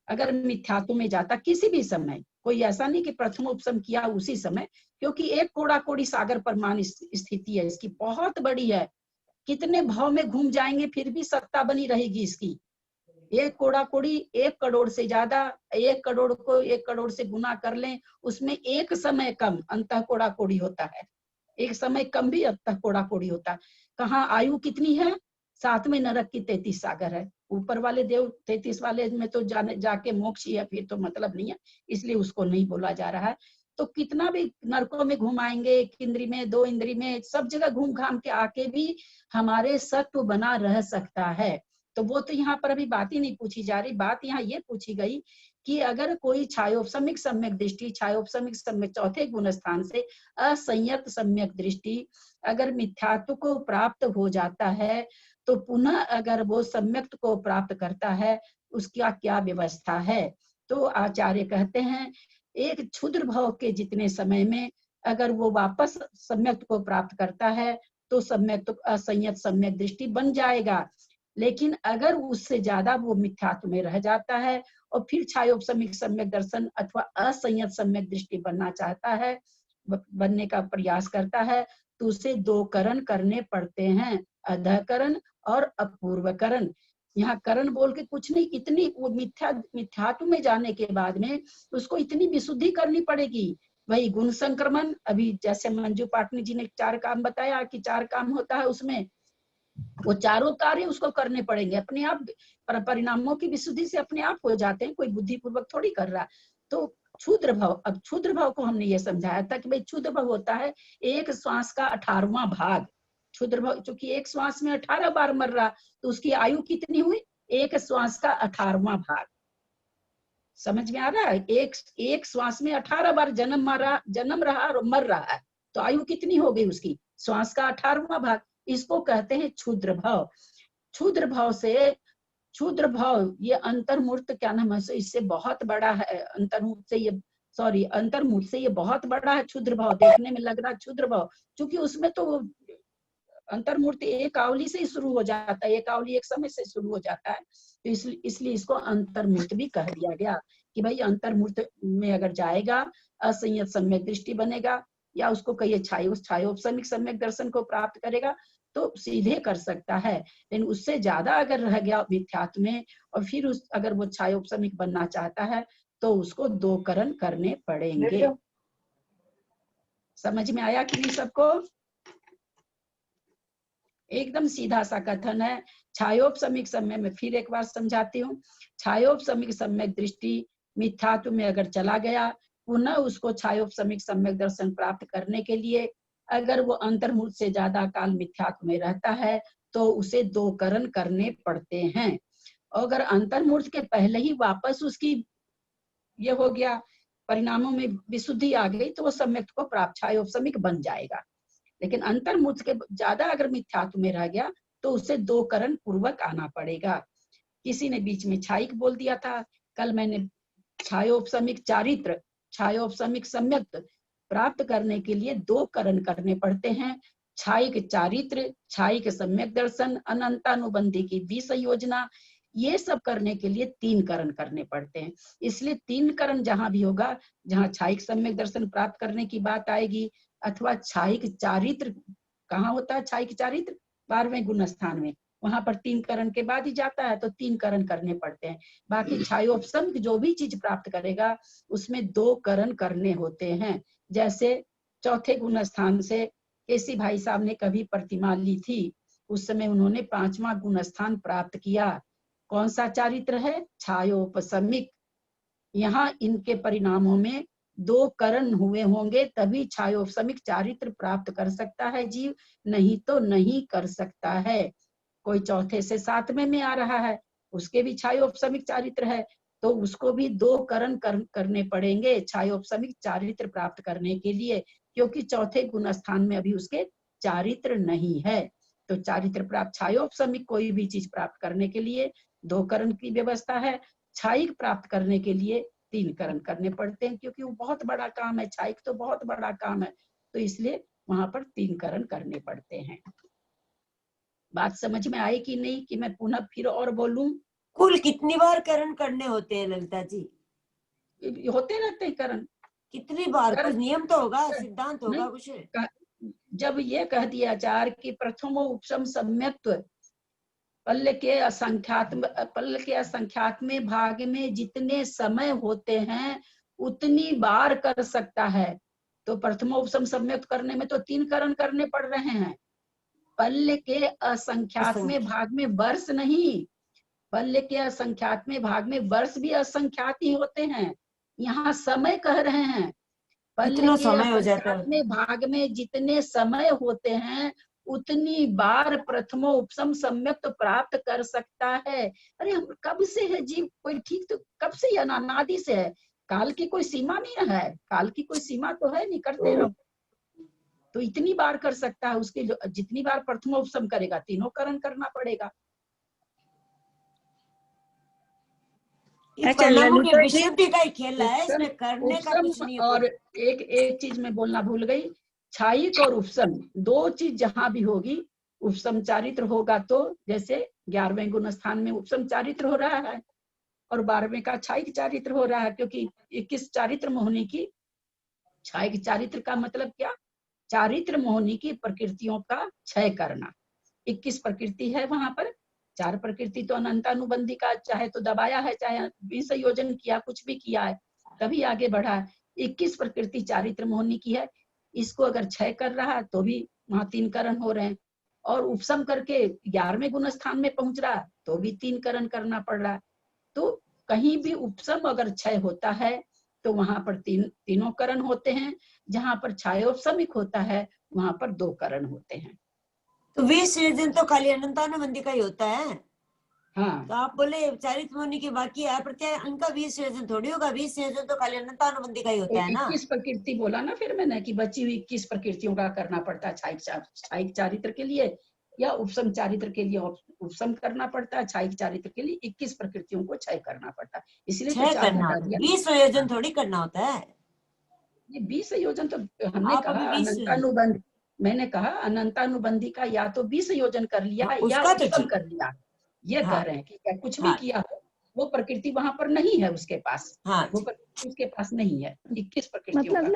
अगर मिथ्यात्व में जाता किसी भी समय, कोई ऐसा नहीं कि प्रथम उपसम किया उसी समय, क्योंकि एक कोड़ा कोड़ी सागर परमान स्थिति है इसकी, बहुत बड़ी है। कितने भाव में घूम जाएंगे फिर भी सत्ता बनी रहेगी इसकी। एक कोड़ा कोड़ी 1 करोड़ से ज्यादा, 1 करोड़ को 1 करोड़ से गुना कर लें, उसमें एक समय कम अंतः कोड़ा कोड़ी होता है, एक समय कम भी अंतः कोड़ा कोड़ी होता है। कहाँ आयु कितनी है? 7वें नरक की 33 सागर है। ऊपर वाले देव 33 वाले में तो जाके मोक्ष ही है, फिर तो मतलब नहीं है, इसलिए उसको नहीं बोला जा रहा है। तो कितना भी नरकों में घुमाएंगे, 1 इंद्री में 2 इंद्री में, सब जगह घूम घाम के आके भी हमारे सत्व बना रह सकता है। तो वो तो यहाँ पर अभी बात ही नहीं पूछी जा रही। बात यहाँ ये पूछी गई कि अगर कोई छायोपसमिक सम्यक दृष्टि, छायोपसमिक सम्यक चौथे गुण स्थान से असंयत सम्यक दृष्टि अगर मिथ्यात्व को प्राप्त हो जाता है, तो पुनः अगर वो सम्यक्त को प्राप्त करता है, उसका क्या व्यवस्था है? तो आचार्य कहते हैं, एक क्षुद्र भाव के जितने समय में अगर वो वापस सम्यक्त को प्राप्त करता है तो सम्यक्त असंयत सम्यक दृष्टि बन जाएगा। लेकिन अगर उससे ज्यादा वो मिथ्यात्व में रह जाता है और फिर छायोपसमिक सम्यक दर्शन अथवा असंयत सम्यक दृष्टि बनना चाहता है, बनने का प्रयास करता है, तो उसे 2 करण करने पड़ते हैं, अधकरण और अपूर्वकरण। यहाँ करण बोल के कुछ नहीं, इतनी वो मिथ्यात्व में जाने के बाद में उसको इतनी विशुद्धि करनी पड़ेगी। वही गुण संक्रमण, अभी जैसे मंजू पाटनी जी ने 4 काम बताया कि 4 काम होता है उसमें, वो चारों कार्य उसको करने पड़ेंगे। अपने आप परिणामों की विशुद्धि से अपने आप हो जाते हैं, कोई बुद्धिपूर्वक थोड़ी कर रहा। तो क्षुद्र भाव, अब क्षुद्र भाव को हमने ये समझाया था कि भाई क्षुद्र भाव होता है एक श्वास का 18वां भाग। क्षुद्र भाव चूंकि एक श्वास में 18 बार मर रहा, तो उसकी आयु कितनी हुई? एक श्वास का 18वां भाग। समझ में आ रहा है? एक श्वास में 18 बार जन्म रहा और मर रहा है, तो आयु कितनी हो गई उसकी? श्वास का 18वां भाग। इसको कहते हैं क्षुद्र भाव। क्षुद्र भाव से, क्षुद्र भाव ये अंतर्मूर्त क्या नाम है, इससे बहुत बड़ा है। अंतर्मूर्त से ये बहुत बड़ा है क्षुद्र भाव। देखने में लग रहा है क्षुद्र भाव, क्योंकि उसमें तो अंतर्मूर्त एक आवली से ही शुरू हो जाता है, एक आवली एक समय से शुरू हो जाता है। तो इसलिए इसको अंतर्मूर्त भी कह दिया गया कि भाई अंतर्मूर्त में अगर जाएगा, असंयत सम्यक दृष्टि बनेगा, या उसको कहिए छायोपसमिक सम्यक दर्शन को प्राप्त करेगा, तो सीधे कर सकता है। लेकिन उससे ज्यादा अगर रह गया मिथ्यात्व में और फिर अगर वो छायोपसमिक बनना चाहता है, तो उसको 2 करण करने पड़ेंगे। समझ में आया कि नहीं सबको? एकदम सीधा सा कथन है। छायोपसमिक समय में फिर एक बार समझाती हूँ। छायोपसमिक सम्यक दृष्टि मिथ्यात्व में अगर चला गया, पुनः उसको छायोपसमिक सम्यक दर्शन प्राप्त करने के लिए अगर वो अंतर्मूर्त से ज्यादा काल मिथ्यात्व में रहता है, तो उसे 2 करण करने पड़ते हैं। अगर अंतर्मूर्त के पहले ही वापस उसकी ये हो गया, परिणामों में विशुद्धि आ गई, तो वो सम्यक को प्राप्त छायोपसमिक बन जाएगा। लेकिन अंतर्मूर्त के ज्यादा अगर मिथ्यात्व में रह गया, तो उसे 2 करण पूर्वक आना पड़ेगा। किसी ने बीच में छायिक बोल दिया था। कल मैंने छायोपशमिक चारित्र, छायोपशमिक सम्यक प्राप्त करने के लिए 2 करण करने पड़ते हैं। छायिक चारित्र, छायिक सम्यक दर्शन, अनंतानुबंधी की विसंयोजना, ये सब करने के लिए 3 करण करने पड़ते हैं। इसलिए 3 करण जहां भी होगा, जहां छायिक सम्यक दर्शन प्राप्त करने की बात आएगी अथवा छायिक चारित्र, कहाँ होता है छायिक चारित्र? 12वें गुण स्थान में, वहां पर 3 करण के बाद ही जाता है, तो 3 करण करने पड़ते हैं। बाकी छायोपशम जो भी चीज प्राप्त करेगा उसमें 2 करण करने होते हैं। जैसे चौथे गुण स्थान से केसी भाई साहब ने कभी प्रतिमा ली थी, उस समय उन्होंने 5वां गुण स्थान प्राप्त किया। कौन सा चारित्र है? छायोपशमिक। यहाँ इनके परिणामों में 2 करण हुए होंगे, तभी छायोपशमिक चारित्र प्राप्त कर सकता है जीव, नहीं तो नहीं कर सकता है। कोई चौथे से 7वें में आ रहा है, उसके भी छायोपशमिक चारित्र है, तो उसको भी 2 करण करने पड़ेंगे छायोपशमिक चारित्र प्राप्त करने के लिए, क्योंकि चौथे गुण स्थान में अभी उसके चारित्र नहीं है। तो चारित्र प्राप्त, छायोपशमिक कोई भी चीज प्राप्त करने के लिए 2 करण की व्यवस्था है। छायिक प्राप्त करने के लिए 3 करण करने पड़ते हैं, क्योंकि वो बहुत बड़ा काम है। छायिक तो बहुत बड़ा काम है, तो इसलिए वहां पर 3 करण करने पड़ते हैं। बात समझ में आई कि नहीं, कि मैं पुनः फिर और बोलूं? कुल कितनी बार करण करने होते हैं ललिता जी? होते रहते हैं करण। कितनी बार? कुछ नियम तो होगा, सिद्धांत होगा कुछ? जब ये कह दिया आचार्य कि प्रथमो उपशम सम्यक्त्व, पल्ल के असंख्यात्म भाग में जितने समय होते हैं उतनी बार कर सकता है, तो प्रथमोपशम सम्यक करने में तो 3 करण करने पड़ रहे हैं। पल्ल के असंख्यात्म भाग में वर्ष नहीं, पल्ल के असंख्यात्म भाग में वर्ष भी असंख्यात ही होते हैं, यहाँ समय कह रहे हैं। पल्ल के असंख्यात्म भाग में जितने समय होते हैं उतनी बार प्रथमो उपशम सम्यक तो प्राप्त कर सकता है। अरे हम कब से है जीव, कोई ठीक तो कब से या अनादि से है, काल की कोई सीमा नहीं है, काल की कोई सीमा तो है नहीं, करते रहो। तो इतनी बार कर सकता है, उसके जितनी बार प्रथमो उपशम करेगा 3 करण करना पड़ेगा। विशुद्धि का ही खेल है, इसमें करने का कुछ नहीं। और एक चीज मैं बोलना भूल गई, छायिक और उपशम 2 चीज जहां भी होगी, उपशम चारित्र होगा, तो जैसे 11वें गुण स्थान में उपशम चारित्र हो रहा है और 12वें का छायिक चारित्र हो रहा है, क्योंकि 21 चारित्र मोहनी की, छायिक चारित्र का मतलब क्या? चारित्र मोहनी की प्रकृतियों का क्षय करना। 21 प्रकृति है वहां पर, 4 प्रकृति तो अनंतानुबंधी का, चाहे तो दबाया है, चाहे विसंयोजन किया, कुछ भी किया है तभी आगे बढ़ा है। 21 प्रकृति चारित्र मोहनी की है, इसको अगर क्षय कर रहा है तो भी वहां 3 करण हो रहे हैं, और उपशम करके 11वें गुण स्थान में पहुंच रहा है तो भी 3 करण करना पड़ रहा है। तो कहीं भी उपशम अगर क्षय होता है तो वहां पर तीनों करण होते हैं, जहां पर छायोपशमिक होता है वहां पर 2 करण होते हैं। तो विसर्जन तो खाली अनंतानुबंधी का ही होता है। हाँ, तो आप बोले चारित्र मोहनी की बाकी है, प्रत्यय उनका विसर्जन थोड़ी होगा, विसर्जन तो खाली अनंतानुबंधी का ही होता है ना। 21 प्रकृति बोला ना फिर मैंने, कि बची हुई 21 प्रकृतियों का करना पड़ता है छायिक चारित्र के लिए, या उपशम चारित्र के लिए उपशम करना पड़ता है, छायिक चारित्र के लिए 21 प्रकृतियों को क्षय करना पड़ता है। इसलिए तो 4 हटा दिया। विसर्जन थोड़ी करना होता है, ये विसंयोजन तो हमने कहा अनंतानुबंध, मैंने कहा अनंतानुबंधी का या तो विसंयोजन कर लिया या उपशम कर लिया, ये कह रहे हैं कि कुछ भी किया हो वो प्रकृति वहां पर नहीं है उसके पास, वो प्रकृति उसके पास नहीं है। 21 प्रकृतियों मतलब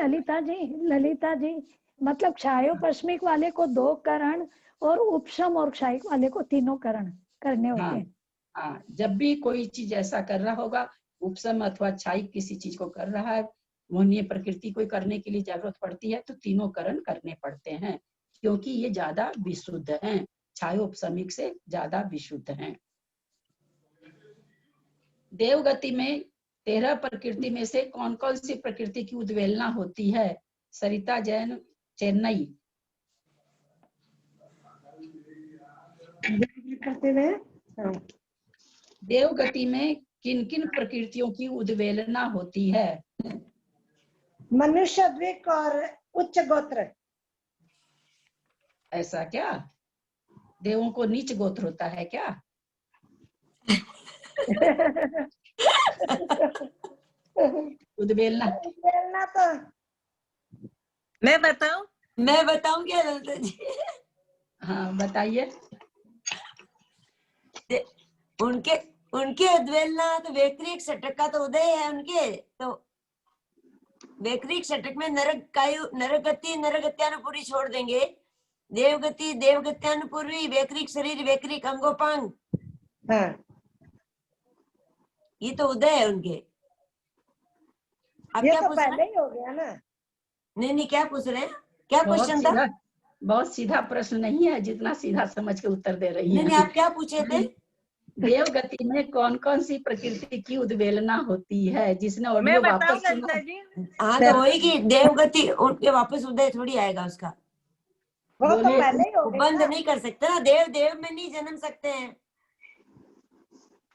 ललिता जी मतलब छायोपशमिक वाले को 2 करण और उपशम और क्षायिक वाले को 3 करण करने होते हैं। हाँ, जब भी कोई चीज ऐसा कर रहा होगा, उपशम अथवा छायिक किसी चीज को कर रहा है, मोहनीय प्रकृति को करने के लिए जरूरत पड़ती है, तो 3 करण करने पड़ते हैं, क्योंकि ये ज्यादा विशुद्ध हैं, छायोपशमिक से ज्यादा विशुद्ध हैं। देवगति में 13 प्रकृति में से कौन कौन सी प्रकृति की उद्वेलना होती है? सरिता जैन, चेन्नई। देवगति में किन किन प्रकृतियों की उद्वेलना होती है? मनुष्य, द्विक और उच्च गोत्र। ऐसा क्या? देवों को नीच गोत्र होता है क्या? उद्वेलना उद्वेलना तो मैं बताऊं? मैं बताऊं क्या ललिता जी? हाँ बताइए। उनके उनके उद्वेलना तो वैक्रिक षटक का तो उदय है उनके, तो वैक्रिक षटक में नरगति नरगत्यानुपूर्वी छोड़ देंगे, देवगति देवगत्यानुपूर्वी, वैक्रिक शरीर वैक्रिक अंगोपांग, ये तो उदय है उनके। आप ये क्या तो पूछ रहे पहले हैं? ही हो गया ना। नहीं क्या पूछ रहे हैं? क्या क्वेश्चन था? बहुत सीधा प्रश्न नहीं है, जितना सीधा समझ के उत्तर दे रही हैं। नहीं आप क्या पूछे थे? देवगति में कौन कौन सी प्रकृति की उद्वेलना होती है, जिसने ऑडियो वापस सुना? हाँ तो वही की देवगति उनके वापस उदय थोड़ी आएगा उसका, वो तो पहले ही हो गया। बंद नहीं कर सकते ना, देव देव में नहीं जन्म सकते हैं।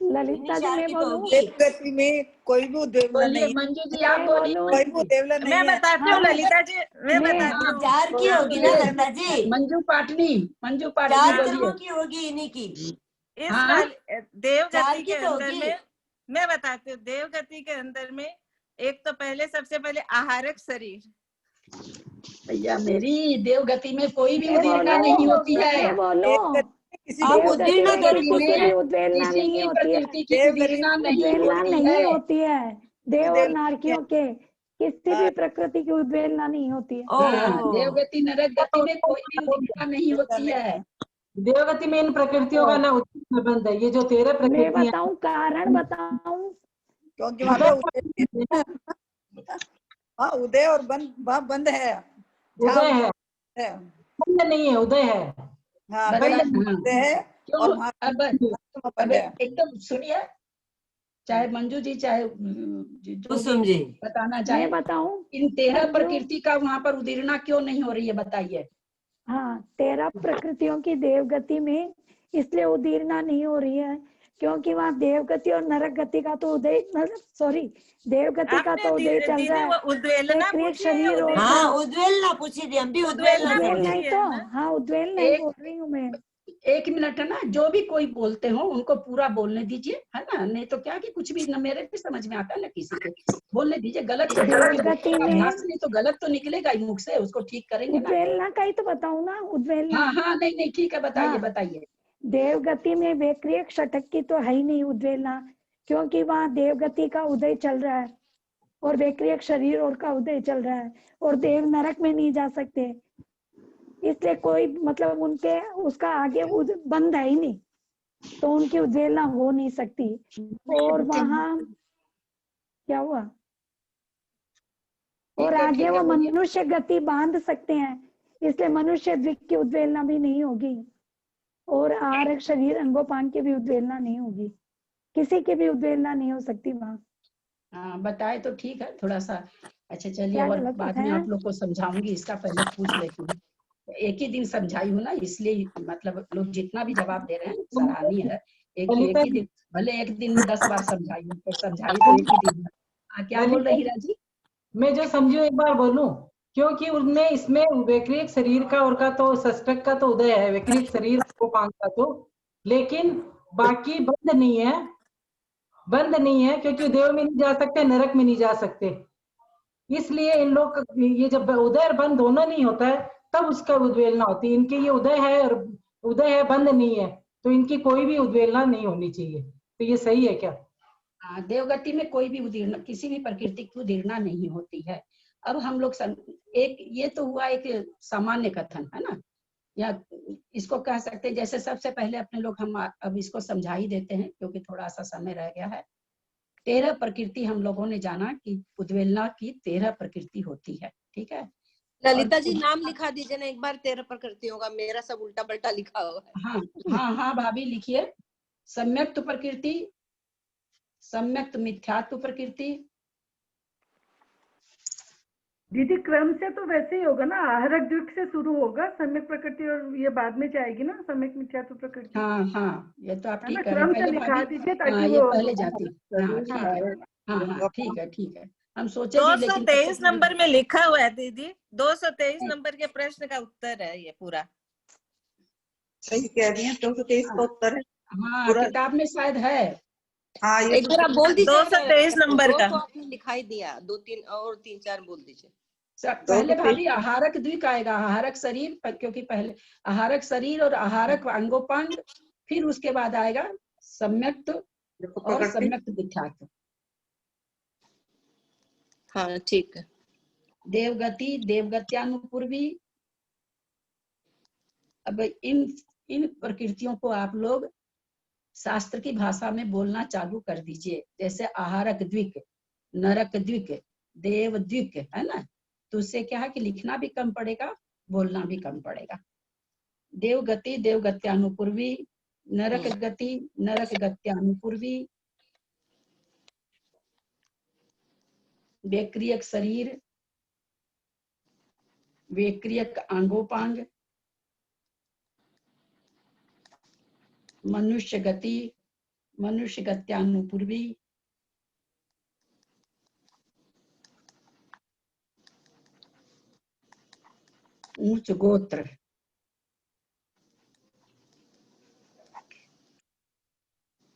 ललिता जी मैं बोलूं? देवगति में कोई भी उद्वेलना नहीं। मंजू जी आप बोलिए। कोई भी उद्वेलना नहीं है। मैं बताती हूँ ललिता जी, मैं बताती हूँ। चार की होगी ना ललिता जी? मंजू पाटनी चार कर्मों की होगी इन्हीं की। इस वाले देवगति के अंदर में मैं बताती हूँ, देवगति के अंदर में एक तो सबसे पहले आहारक शरीर। भैया मेरी देवगति में कोई भी उद्वेलना नहीं होती है। आप उद्वेलना नहीं होती है, उद्वेलना नहीं होती है। देव और नारकियों के किसी भी प्रकृति की उद्वेलना नहीं होती है। देवगति नरक गति में कोई भी उद्वेलना नहीं होती है। देवगति में इन प्रकृतियों का ना उचित संबंध है। ये जो 13 प्रकृति मैं बताऊं, कारण बताऊं? क्योंकि वहाँ पे हाँ उदय और बंद है। उदय है, बंद नहीं है, उदय है। हाँ उदय है और अब एकदम सुनिए, चाहे मंजू जी चाहे जो समझे बताना चाहे। मैं बताऊं, इन 13 प्रकृति का वहाँ पर उदीर्णा क्यों नहीं हो रही है, बताइए। हाँ 13 प्रकृतियों की देवगति में इसलिए उदीर्णा नहीं हो रही है क्योंकि वहाँ देवगति और नरक गति का तो उदय, सॉरी देवगति का तो उदय चल रहा है। उद्वेलना शरीर और उद्वेलना पूछी थी हम भी, उद्वेलना नहीं तो हाँ उद्वेलना नहीं बोल रही हूँ मैं। एक मिनट है ना, जो भी कोई बोलते हो उनको पूरा बोलने दीजिए, है ना, नहीं तो क्या कि कुछ भी न मेरे भी समझ में आता है ना किसी के, बोलने दीजिए। गलत तो नहीं तो गलत तो निकलेगा ही मुख से, उसको ठीक करेंगे ना। उद्वेलना का ही तो बताऊं ना, उद्वेलना। हाँ नहीं ठीक है, बताइए बताइए। देवगति में वैक्रियक षटक की तो है ही नहीं उद्वेलना, क्योंकि वहाँ देवगति का उदय चल रहा है और वैक्रियक शरीर और का उदय चल रहा है और देव नरक में नहीं जा सकते, इसलिए कोई मतलब उनके उसका आगे बंद है ही नहीं, तो उनकी उद्वेलना हो नहीं सकती। और वहाँ क्या हुआ, और आगे वो मनुष्य गति बांध सकते हैं, इसलिए मनुष्य द्विक की उद्वेलना भी नहीं होगी और आहारक शरीर अंगोपांग की भी उद्वेलना नहीं होगी, किसी की भी उद्वेलना नहीं हो सकती वहाँ। हाँ बताए तो ठीक है थोड़ा सा। अच्छा चलिए, और बाद में आप लोग को समझाऊंगी, इसका पहले पूछ लेती हूँ। एक ही दिन समझाई हूँ ना, इसलिए मतलब लोग जितना भी जवाब दे रहे हैं सराहनीय है। एक ही दिन, भले एक दिन में 10 बार समझाई हूँ, तो समझाई तो एक ही दिन में। क्या बोल रही हीरा जी? मैं जो समझू एक बार बोलूं, क्योंकि उनमें इसमें वैक्रिक शरीर का और का तो षष्टक का तो उदय है, वैक्रिक शरीर को पांच का तो, लेकिन बाकी बंद नहीं है, क्योंकि देव में नहीं जा सकते, नरक में नहीं जा सकते। इसलिए इन लोग ये जब उदय और बंद दोनों नहीं होता है तब उसका उद्वेलना होती है। इनके ये उदय है और उदय है, बंद नहीं है, तो इनकी कोई भी उद्वेलना नहीं होनी चाहिए। तो ये सही है क्या? हाँ, देवगति में कोई भी उदीर्णा, किसी भी प्रकृति की उदीर्णा नहीं होती है। अब हम लोग एक ये तो हुआ एक सामान्य कथन, है ना, या इसको कह सकते हैं। जैसे सबसे पहले अपने लोग हम अब इसको समझा ही देते हैं क्योंकि थोड़ा सा समय रह गया है। 13 प्रकृति हम लोगों ने जाना कि उद्वेलना की 13 प्रकृति होती है, ठीक है। ललिता जी नाम लिखा दीजिए ना एक बार 13 प्रकृतियों का, मेरा सब उल्टा पल्टा लिखा हुआ है। हाँ भाभी लिखिए। सम्यक्त प्रकृति, सम्यक्त मिथ्यात्व प्रकृति। दीदी क्रम से तो वैसे ही होगा ना, आहारक द्विक से शुरू होगा सम्यक प्रकृति और ये बाद में जाएगी ना सम्यक मिथ्यात्व प्रकृति। हाँ ये तो आप ठीक क्रम से लिखा दीजिए ताकि वो पहले जाती। हाँ ठीक है। हम सोचे 223 नंबर में लिखा हुआ है दीदी, 223 नंबर के प्रश्न का उत्तर है ये पूरा। सही कह रही है, 223 का उत्तर है। हाँ किताब में शायद है, हाँ ये एक बार आप बोल दीजिए 223 नंबर का। तो आपने दिखाई दिया, 2-3 और 3-4 बोल दीजिए। पहले भाभी आहारक द्विक आएगा, आहारक शरीर, क्योंकि पहले आहारक शरीर और आहारक अंगोपांग, फिर उसके बाद आएगा सम्यक्त और सम्यक्त मिथ्यात्व। हाँ ठीक है। देवगति, देवगत्यानुपूर्वी। अब इन प्रकृतियों को आप लोग शास्त्र की भाषा में बोलना चालू कर दीजिए। जैसे आहारक द्विक, नरक द्विक, देव द्विक, है ना, तो उससे क्या है कि लिखना भी कम पड़ेगा, बोलना भी कम पड़ेगा। देवगति, देवगत्यानुपूर्वी, नरक गति, नरक गत्यानुपूर्वी, वेक्रियक शरीर, वेक्रियक आंगोपांग, मनुष्य गति, मनुष्य गत्यानुपूर्वी, ऊंच गोत्र।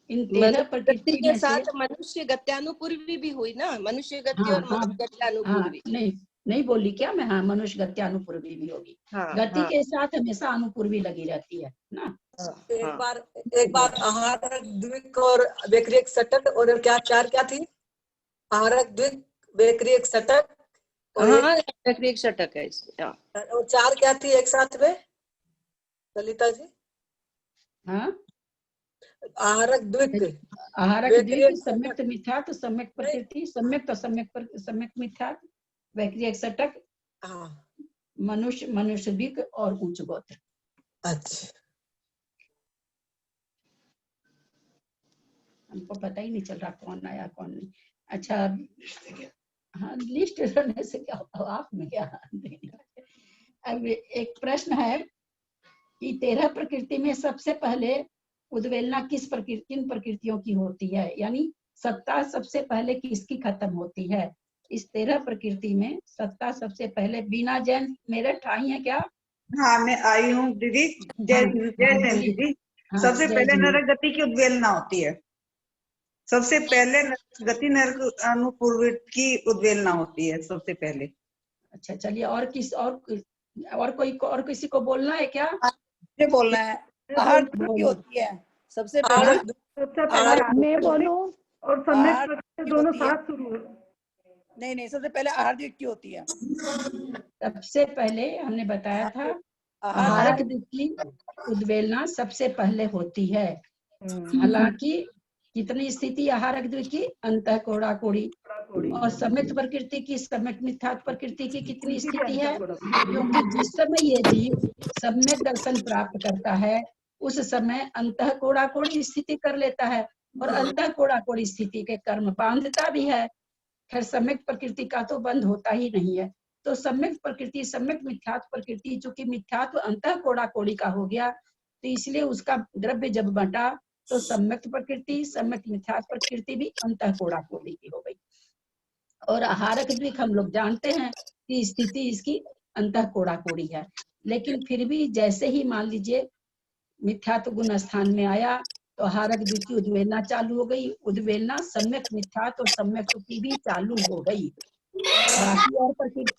इन 13 प्रकृति के में साथ से मनुष्य गत्यानुपूर्वी भी हुई ना, मनुष्य गति हाँ, और मनुष्य गत्यानुपूर्वी। नहीं बोली क्या मैं? हाँ, मनुष्य गत्यानुपूर्वी भी होगी। गति के साथ हमेशा अनुपूर्वी लगी रहती है ना। एक बार आहारक द्विक और वेक्रियक षटक, और क्या थी? आहारक द्विक, वेक्रियक षटक हाँ, वेक्रियक षटक है इसमें। और 4 क्या थी एक साथ में ललिता जी? हाँ, आहारक द्विक, आहारक द्विक, सम्यक्त मिथ्यात्व, सम्यक्त प्रकृति, सम्यक्त सम्यक्त मिथ्यात्व, वैक्रियक षटक, मनुष्य द्विक और उच्च गोत्र। अच्छा, हमको पता ही नहीं चल रहा कौन आया कौन नहीं। अच्छा, हाँ, लिस्ट रहने से क्या होगा, आप में क्या। अब एक प्रश्न है कि 13 प्रकृति में सबसे पहले उद्वेलना किन प्रकृतियों की होती है, यानी सत्ता सबसे पहले किसकी खत्म होती है? इस 13 प्रकृति में सत्ता सबसे पहले, बीना जैन मेरठ आई है क्या? हाँ मैं आई हूँ दीदी। जय जैन दीदी। सबसे पहले नरक गति की उद्वेलना होती है। सबसे पहले गति नरक अनुपूर्वी की उद्वेलना होती है सबसे पहले। अच्छा चलिए, और किसी को बोलना है क्या? ये बोलना है आहार की होती है सबसे पहले। मैं बोलूं और सम्यक दोनों साथ शुरू। नहीं, सबसे पहले आहार द्विक की होती है। सबसे पहले हमने बताया था आहारक द्विक की उद्वेलना सबसे पहले होती है। हालांकि कितनी स्थिति आहारक द्विक की? अंतः कोड़ा कोड़ी। और सम्यक्त प्रकृति की, सम्यक्त मिथ्यात्व प्रकृति की कितनी स्थिति है? क्योंकि जिस समय ये जीव सम्यक दर्शन प्राप्त करता है उस समय अंतः कोड़ा कोड़ी स्थिति कर लेता है, और अंतः कोड़ा कोड़ी स्थिति के कर्म बांधता भी है। खैर सम्यक्त प्रकृति का तो बंद होता ही नहीं है। तो सम्यक्त प्रकृति, सम्यक्त मिथ्यात्व प्रकृति, जो कि मिथ्यात्व अंतः कोड़ा कोड़ी का हो गया, तो इसलिए उसका द्रव्य जब बंटा तो सम्यक्त प्रकृति, सम्यक्त मिथ्यात्व प्रकृति भी अंतः कोड़ा कोड़ी की हो गई। और आहारक द्विक हम लोग जानते हैं कि स्थिति इसकी अंतः कोड़ा कोड़ी है, लेकिन फिर भी जैसे ही मान लीजिए मिथ्यात्व गुण स्थान में आया तो आहारक द्विक की उद्वेलना चालू हो गई। उद्वेलना सम्यक मिथ्यात्व और सम्यक की भी चालू हो गई। बाकी और प्रकृति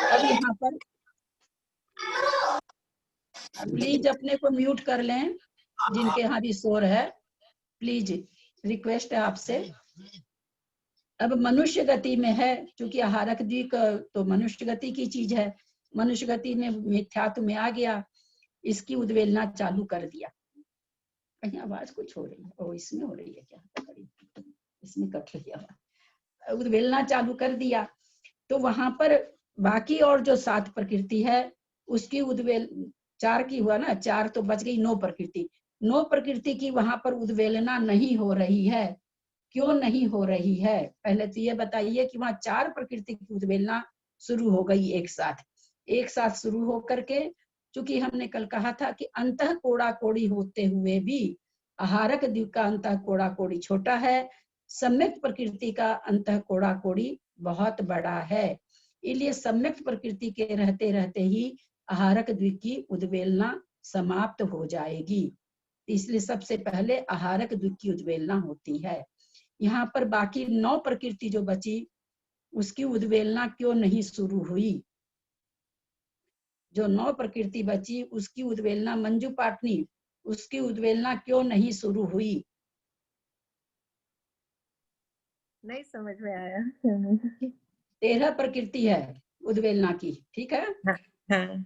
अब यहाँ पर प्लीज अपने को म्यूट कर लें, जिनके यहाँ भी शोर है, प्लीज रिक्वेस्ट है आपसे। अब मनुष्य गति में है, क्योंकि आहारक द्विक तो मनुष्य गति की चीज है, मनुष्य गति में मिथ्यात्व में आ गया, इसकी उद्वेलना चालू कर दिया। कहीं आवाज कुछ हो रही है? ओ इसमें हो रही है क्या? इसमें कट रही है। उद्वेलना चालू कर दिया तो वहां पर बाकी और जो 7 प्रकृति है उसकी उद्वेल 4 की हुआ ना, 4 तो बच गई 9 प्रकृति। 9 प्रकृति की वहां पर उद्वेलना नहीं हो रही है। क्यों नहीं हो रही है? पहले तो ये बताइए कि वहां 4 प्रकृति की उद्वेलना शुरू हो गई एक साथ शुरू हो करके, चूंकि हमने कल कहा था कि अंतः कोड़ा कोड़ी होते हुए भी आहारक द्विक का अंतः कोड़ा कोड़ी छोटा है, सम्यक्त प्रकृति का अंतः कोड़ा कोड़ी बहुत बड़ा है। इसलिए सम्यक्त प्रकृति के रहते रहते ही आहारक द्विक की उद्वेलना समाप्त हो जाएगी। इसलिए सबसे पहले आहारक द्विक की उद्वेलना होती है। यहाँ पर बाकी 9 प्रकृति जो बची उसकी उद्वेलना क्यों नहीं शुरू हुई? जो 9 प्रकृति बची उसकी उद्वेलना, मंजू पाटनी, उसकी उद्वेलना क्यों नहीं शुरू हुई? नहीं समझ में आया। 13 प्रकृति है उद्वेलना की, ठीक है। हाँ।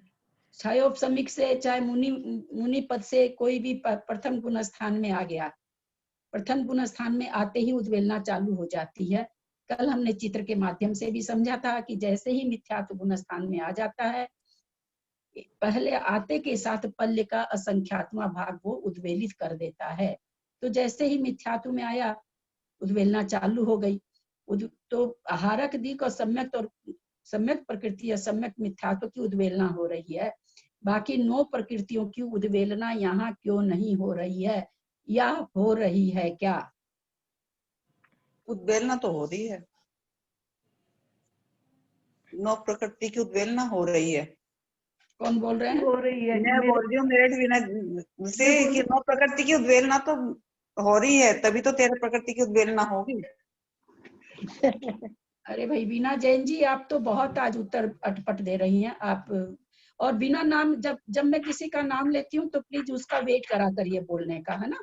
क्षयोपशमिक से चाहे मुनि पद से कोई भी प्रथम गुण स्थान में आ गया, प्रथम गुण स्थान में आते ही उद्वेलना चालू हो जाती है। कल हमने चित्र के माध्यम से भी समझा था कि जैसे ही मिथ्यात्व गुण स्थान में आ जाता है, पहले आते के साथ पल्य का असंख्यात्मा भाग वो उद्वेलित कर देता है। तो जैसे ही मिथ्यात्व में आया उद्वेलना चालू हो गई। तो आहारक दिक और सम्यक प्रकृति या सम्यक मिथ्यात्व की उद्वेलना हो रही है। बाकी 9 प्रकृतियों की उद्वेलना यहाँ क्यों नहीं हो रही है, या हो रही है क्या? उद्वेलना तो हो रही है, 9 प्रकृति की उद्वेलना हो रही है। कौन बोल रहे हैं? हो रही है। मैं बोल रही हूँ मेरठ वीणा से कि 9 प्रकृति की उद्वेलना तो हो रही है, तभी तो 13 प्रकृति की उद्वेलना होगी। अरे भाई बीना जैन जी, आप तो बहुत आज उत्तर अटपट दे रही हैं आप। और बिना नाम, जब मैं किसी का नाम लेती हूँ तो प्लीज उसका वेट करा करिए बोलने का, है ना।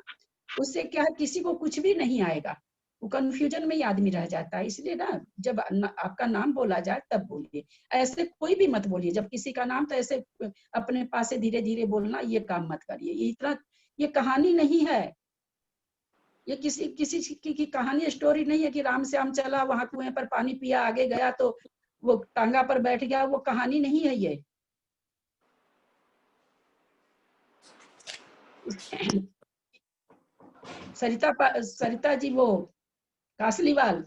उससे क्या है, किसी को कुछ भी नहीं आएगा, वो कंफ्यूजन में ही आदमी रह जाता है। इसलिए ना जब आपका नाम बोला जाए तब बोलिए, ऐसे कोई भी मत बोलिए। जब किसी का नाम तो ऐसे अपने पास से धीरे धीरे बोलना, ये काम मत करिए। ये इतना, ये कहानी नहीं है, ये किसी की कहानी स्टोरी नहीं है कि राम श्याम चला वहां कुएं पर पानी पिया, आगे गया तो वो टांगा पर बैठ गया। वो कहानी नहीं है ये। सरिता जी वो कासलीवाल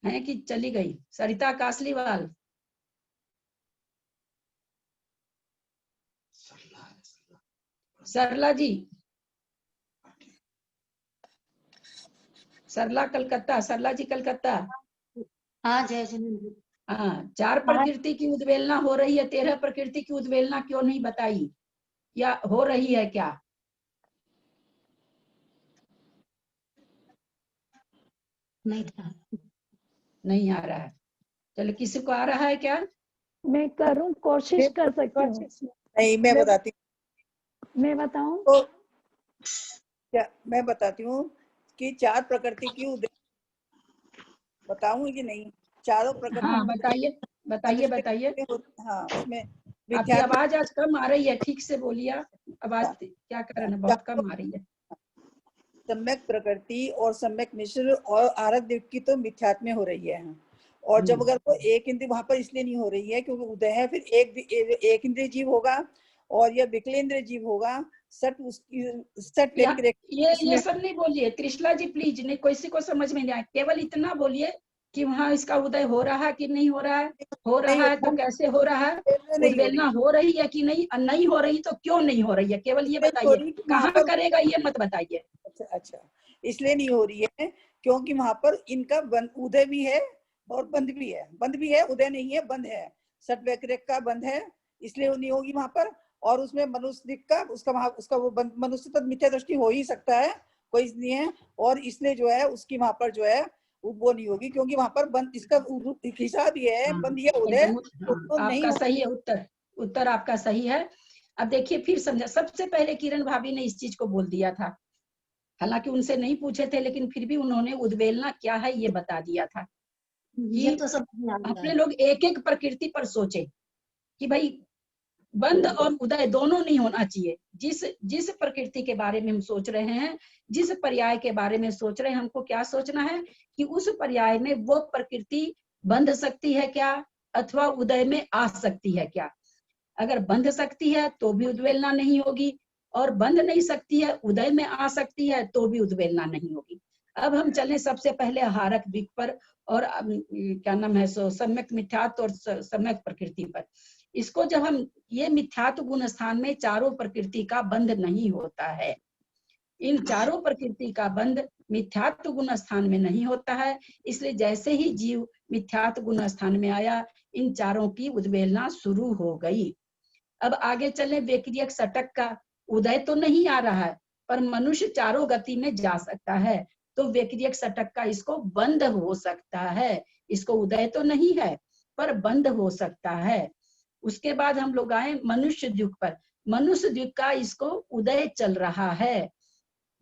है कि चली गई? सरिता कासलीवाल, सरला जी, सरला कलकत्ता, सरला जी कलकत्ता। हाँ जय जिनेंद्र। हाँ, 4 प्रकृति की उद्वेलना हो रही है, 13 प्रकृति की उद्वेलना क्यों नहीं बताई, या हो रही है क्या? नहीं था, नहीं आ रहा है। चलो, किसी को आ रहा है क्या? मैं करूं, कोशिश कर सकती हूँ। नहीं, मैं बताती हूँ। मैं बताऊं? तो क्या मैं बताती हूँ कि 4 प्रकृति की बताऊं कि नहीं? चारों प्रकृति। हाँ बताइए बताइए बताइए। हाँ, उसमें आपकी आवाज आज कम आ रही है, ठीक से बोलिए। आवाज क्या कारण है, बहुत कम आ रही है। सम्यक प्रकृति और सम्यक मिश्र और आहारक द्विक की तो मिथ्यात्व में हो रही है। और जब अगर वो एक इंद्रिय वहां पर इसलिए नहीं हो रही है क्योंकि उदय है, फिर एक इंद्रिय जीव होगा और यह विकलेंद्र जीव होगा। सट ये सब नहीं बोलिए कृष्णा जी, प्लीज। नहीं, किसी को समझ में नहीं आए, केवल इतना बोलिए कि वहाँ इसका उदय हो रहा है कि नहीं हो रहा है, हो रहा है तो कैसे हो रहा है, उद्वेलना हो रही है कि नहीं, नहीं हो रही तो क्यों नहीं हो रही है, केवल ये बताइए। कहाँ करेगा ये मत बताइए। अच्छा, इसलिए नहीं हो रही है क्योंकि वहां पर इनका उदय भी है और बंध भी है। बंध भी है, उदय नहीं है, बंध है। सट व्यतिरेक का बंध है, इसलिए नहीं होगी वहां पर। और उसमें मनुष्य का उसका वो मनुष्य तक मिथ्या दृष्टि हो ही सकता है, कोई नहीं है। और इसलिए जो है उसकी वहां पर जो है वो नहीं होगी क्योंकि वहां पर बंद, इसका हिसाब ये है बंद या उदय तो आपका सही है उत्तर आपका सही है। अब देखिए फिर समझा। सबसे पहले किरण भाभी ने इस चीज को बोल दिया था, हालांकि उनसे नहीं पूछे थे, लेकिन फिर भी उन्होंने उद्वेलना क्या है ये बता दिया था। ये तो सब अपने लोग एक एक प्रकृति पर सोचे कि भाई बंध और उदय दोनों नहीं होना चाहिए। जिस प्रकृति के बारे में हम सोच रहे हैं, जिस पर्याय के बारे में सोच रहे हैं, हमको क्या सोचना है कि उस पर्याय में वो प्रकृति बंध सकती है क्या, अथवा उदय में आ सकती है क्या। अगर बंध सकती है तो भी उद्वेलना नहीं होगी, और बंध नहीं सकती है, उदय में आ सकती है तो भी उद्वेलना नहीं होगी। अब हम चलें सबसे पहले आहारक द्विक पर, और क्या नाम है सो सम्यक मिथ्यात्व और सम्यक प्रकृति पर। इसको जब हम ये मिथ्यात्व गुण स्थान में चारों प्रकृति का बंध नहीं होता है, इन चारों प्रकृति का बंध मिथ्यात्व गुण स्थान में नहीं होता है। इसलिए जैसे ही जीव मिथ्यात्व गुण स्थान में आया, इन चारों की उद्वेलना शुरू हो गई। अब आगे चले व्यक्रियक षटक का उदय तो नहीं आ रहा है, पर मनुष्य चारों गति में जा सकता है, तो व्यक्रियक षटक का इसको बंद हो सकता है। इसको उदय तो नहीं है पर बंद हो सकता है। उसके बाद हम लोग आए मनुष्य द्वीप पर। मनुष्य द्वीप का इसको उदय चल रहा है,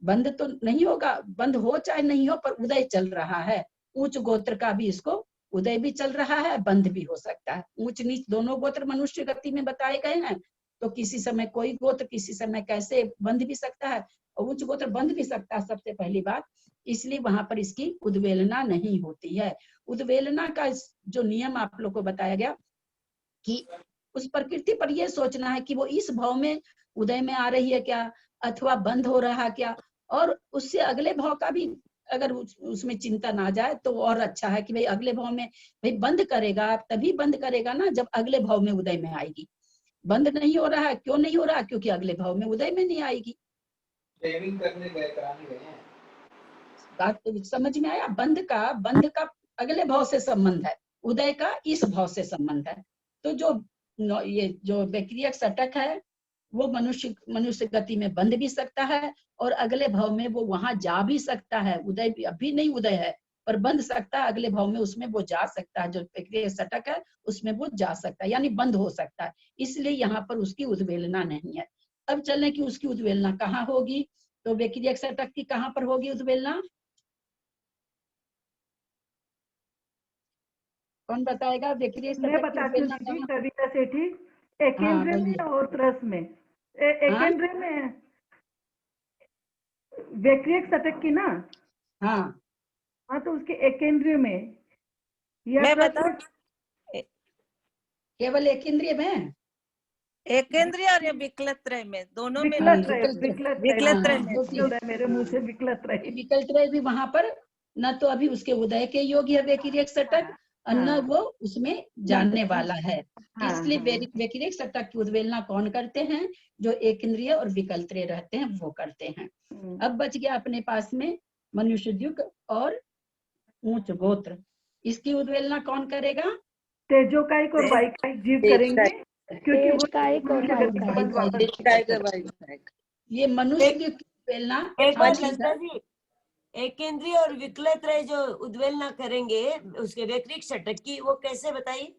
बंद तो नहीं होगा, बंद हो चाहे नहीं हो पर उदय चल रहा है। उच्च गोत्र का भी इसको उदय भी चल रहा है, बंद भी हो सकता है। ऊंच नीच दोनों गोत्र मनुष्य गति में बताए गए हैं, तो किसी समय कोई गोत्र किसी समय कैसे बंध भी सकता है और उच्च गोत्र बंध भी सकता है, सबसे पहली बात। इसलिए वहां पर इसकी उद्वेलना नहीं होती है। उद्वेलना का जो नियम आप लोग को बताया गया कि उस प्रकृति पर यह सोचना है कि वो इस भाव में उदय में आ रही है क्या, अथवा बंद हो रहा क्या, और उससे अगले भाव का भी अगर उसमें चिंता ना जाए तो और अच्छा है कि भाई अगले भाव में भाई बंद करेगा, तभी बंद करेगा ना जब अगले भाव में उदय में आएगी। बंद नहीं हो रहा है, क्यों नहीं हो रहा, क्योंकि अगले भाव में उदय में नहीं आएगी। करने गए, कराने गए हैं। बात समझ में आया? बंद का अगले भाव से संबंध है, उदय का इस भाव से संबंध है। तो जो व्यक्रियक षटक है वो मनुष्य गति में बंध भी सकता है और अगले भाव में वो वहां जा भी सकता है। उदय भी अभी नहीं उदय है पर बंध सकता है, अगले भाव में उसमें वो जा सकता है। जो व्यक्रियक षटक है उसमें वो जा सकता है, यानी बंद हो सकता है। इसलिए यहाँ पर उसकी उद्वेलना नहीं है। अब चलने की उसकी उद्वेलना कहाँ होगी, तो व्यक्रियक षटक की कहाँ पर होगी उद्वेलना? कौन बताएगा? व्यक्रियक मैं षटक की बताती हूँ उद्वेलना दीदी, कविता सेठी। एकेंद्रिय में और त्रस में, एकेंद्रिय में व्यक्रियक षटक की ना, हाँ तो उसके एकेंद्रिय में या मैं त्रस बताऊं? में, केवल एकेंद्रिय में, एकेंद्रिय और या विकलत्रय में, दोनों में विकलत्रय में मेरे मुंह से विकलत्रय विकलत्रय भी वहां पर न तो अभी उसके उदय के योग्य है व्यक्रियक षटक, न वो उसमें जानने वाला है। इसलिए व्यक्रियक षटक की उद्वेलना कौन करते हैं? जो एकेंद्रिय और विकलत्रय रहते हैं वो करते हैं। अब बच गया अपने पास में मनुष्य द्युक और ऊंच गोत्र। इसकी उद्वेलना कौन करेगा? तेजोकायिक और वायुकायिक जीव करेंगे, क्योंकि वो ये मनुष्य द्युक की उद्वेलना। एक बार लता जी, एकेंद्रीय और विकलत्रय जो उद्वेलना करेंगे उसके व्यक्रियक षटक की, वो कैसे बताइए?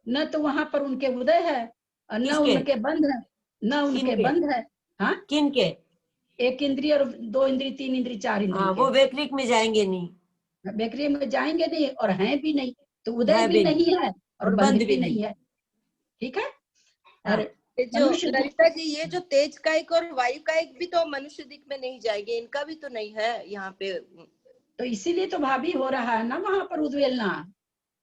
न तो वहां पर उनके उदय है और न उनके बंध है, न उनके बंध है। हाँ, किन के? एक इंद्रिय और दो इंद्रिय, तीन इंद्रिय, चार इंद्रिय। वो व्यक्रियक में जाएंगे नहीं, व्यक्रिय में जाएंगे नहीं और हैं भी नहीं, तो उदय भी नहीं है और बंध भी नहीं है। ठीक है। और जो ललिता जी, ये जो तेज कायिक और वायु कायिक भी तो मनुष्य दिक में नहीं जाएंगे, इनका भी तो नहीं है यहाँ पे। तो इसीलिए तो भाभी हो रहा है ना वहां पर उद्वेलना।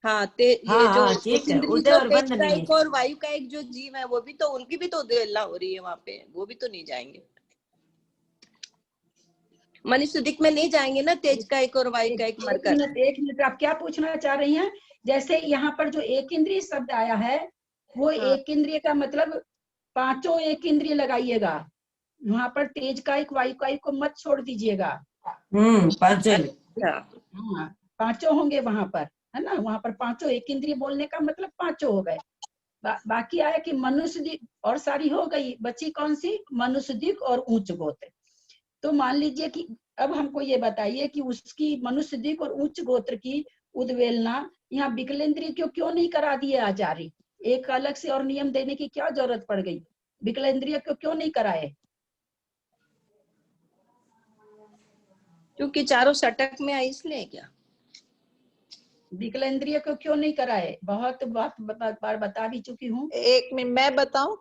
हाँ, ये जो तेज कायिक और वायु कायिक जो जीव है वो भी तो, उनकी भी तो उद्वेलना हो रही है वहां पे, वो भी तो नहीं जाएंगे, मनुष्य दिक में नहीं जाएंगे ना तेज कायिक और वायु कायिक मरकर। एक मिनट, आप क्या पूछना चाह रही हैं? जैसे यहाँ पर जो एक इंद्रिय शब्द आया है वो एक इंद्रिय का मतलब पांचों एक इंद्रिय लगाइएगा, वहां पर तेज कायिक वायु कायिक को मत छोड़ दीजिएगा। पांचों होंगे वहां पर, है ना? वहां पर पांचों एक इंद्रिय बोलने का मतलब पांचों हो गए। बाकी आया कि मनुष्य दिक और सारी हो गई, बची कौन सी? मनुष्य दिक और उच्च गोत्र। तो मान लीजिए कि अब हमको ये बताइए कि उसकी मनुष्य दिक और उच्च गोत्र की उद्वेलना यहाँ विकलेंद्रिय क्यों नहीं करा दिए आचार्य? एक अलग से और नियम देने की क्या जरूरत पड़ गई? विकलेंद्रिय क्यों नहीं कराए? क्योंकि चारों षटक में आई इसलिए क्या? विकलेंद्रिय को क्यों नहीं कराए? बहुत बार बता भी चुकी हूँ। एक मिनट मैं बताऊं।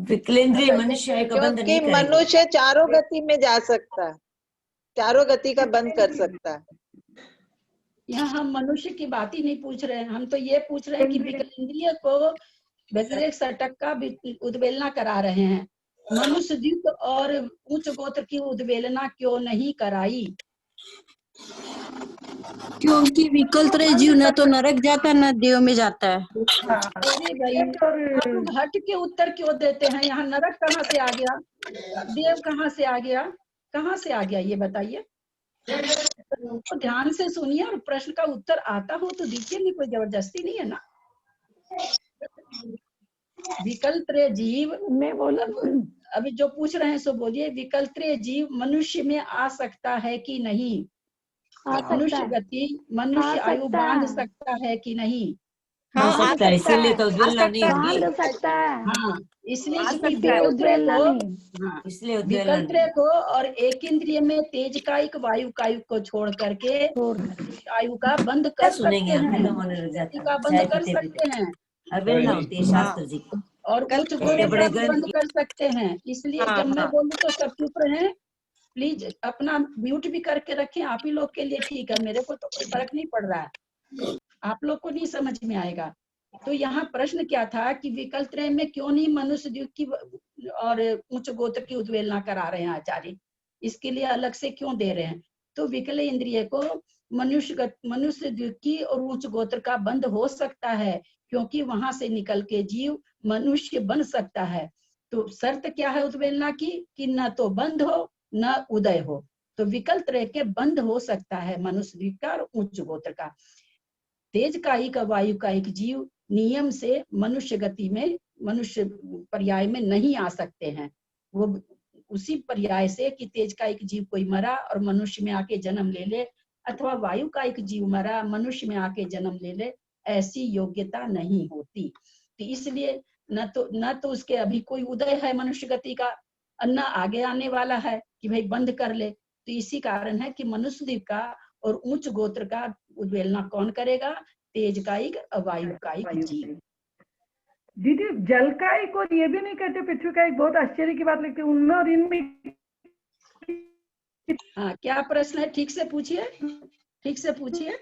विकलेंद्रिय मनुष्य का बंध नहीं करेगा। मनुष्य चारों गति में जा सकता है, चारों गति का बंद कर सकता है। यहाँ हम मनुष्य की बात ही नहीं पूछ रहे हैं, हम तो ये पूछ रहे हैं कि विकलेंद्रिय को व्यक्रियक षटक का उद्वेलना करा रहे हैं, मनुष्य द्विक और उच्च गोत्र की उद्वेलना क्यों नहीं कराई? क्योंकि विकलत्रय जीव न तो नरक जाता न देव में जाता है। अरे भाई, आप हट के उत्तर क्यों देते हैं? यहाँ नरक कहाँ से आ गया, देव कहाँ से आ गया, कहाँ से आ गया ये बताइए। तो ध्यान से सुनिए और प्रश्न का उत्तर आता हो तो दीजिए, नहीं कोई जबरदस्ती नहीं है ना। विकल्प जीव मैं बोला अभी जो पूछ रहे हैं सो बोलिए। विकल्प जीव मनुष्य में आ सकता है कि नहीं? मनुष्य गति, मनुष्य आयु बांध सकता है कि नहीं? हाँ, आ सकता है, इसीलिए तो उद्वेलना नहीं होगी। बांध सकता है। हाँ, इसलिए आ क्योंकि सकता है। उद्वेलना नहीं। हाँ, इसलिए उद्वेलना विकल्प नहीं। को और एक इंद्रिय में तेज कायिक वायु कायिक को छोड़ करके आयु का बंद कर सकते सुनेंगे हम हैं, तो मन लग गति जाता का है। बंद चाय कर पीते सकते पीते हैं अवेलना होती है शास्त्र जी को। और उच्च गोत्र बड़े का ग्रंथ बंद की। कर सकते हैं। इसलिए हाँ, जब मैं हाँ। बोलूँ तो सब चुप रहें प्लीज। अपना म्यूट भी करके रखें, आप ही लोग के लिए ठीक है, मेरे को तो कोई फर्क नहीं पड़ रहा है, आप लोग को नहीं समझ में आएगा। तो यहाँ प्रश्न क्या था कि विकल्प त्रय में क्यों नहीं मनुष्य द्वीप की और उच्च गोत्र की उद्वेलना करा रहे हैं आचार्य, इसके लिए अलग से क्यों दे रहे हैं? तो विकल इंद्रिय को मनुष्य द्वीप की और उच्च गोत्र का बंद हो सकता है, क्योंकि वहां से निकल के जीव मनुष्य बन सकता है। तो शर्त क्या है उद्वेलना की कि न तो बंद हो न उदय हो। तो विकल्प त्रय के बंद हो सकता है मनुष्य द्वीप का और उच्च गोत्र का। तेज कायिक वायु कायिक जीव नियम से मनुष्य गति में, मनुष्य पर्याय में नहीं आ सकते हैं। वो उसी पर्याय से कि तेज कायिक जीव कोई मरा और मनुष्य में आके जन्म ले ले, अथवा वायु कायिक जीव मरा मनुष्य में आके जन्म ले ले, ऐसी योग्यता नहीं होती। तो इसलिए न तो उसके अभी कोई उदय है मनुष्य गति का, न आगे आने वाला है कि भाई बंद कर ले। तो इसी कारण है कि मनुष्य द्वीप का और उच्च गोत्र का उद्वेलना कौन करेगा? तेज कायिक वायु कायिक जीव। दीदी जल कायिक और ये भी नहीं कहते पृथ्वी कायिक, बहुत आश्चर्य की बात लगती है उनमें और इनमें। हाँ, क्या प्रश्न है? ठीक से पूछिए, ठीक से पूछिए।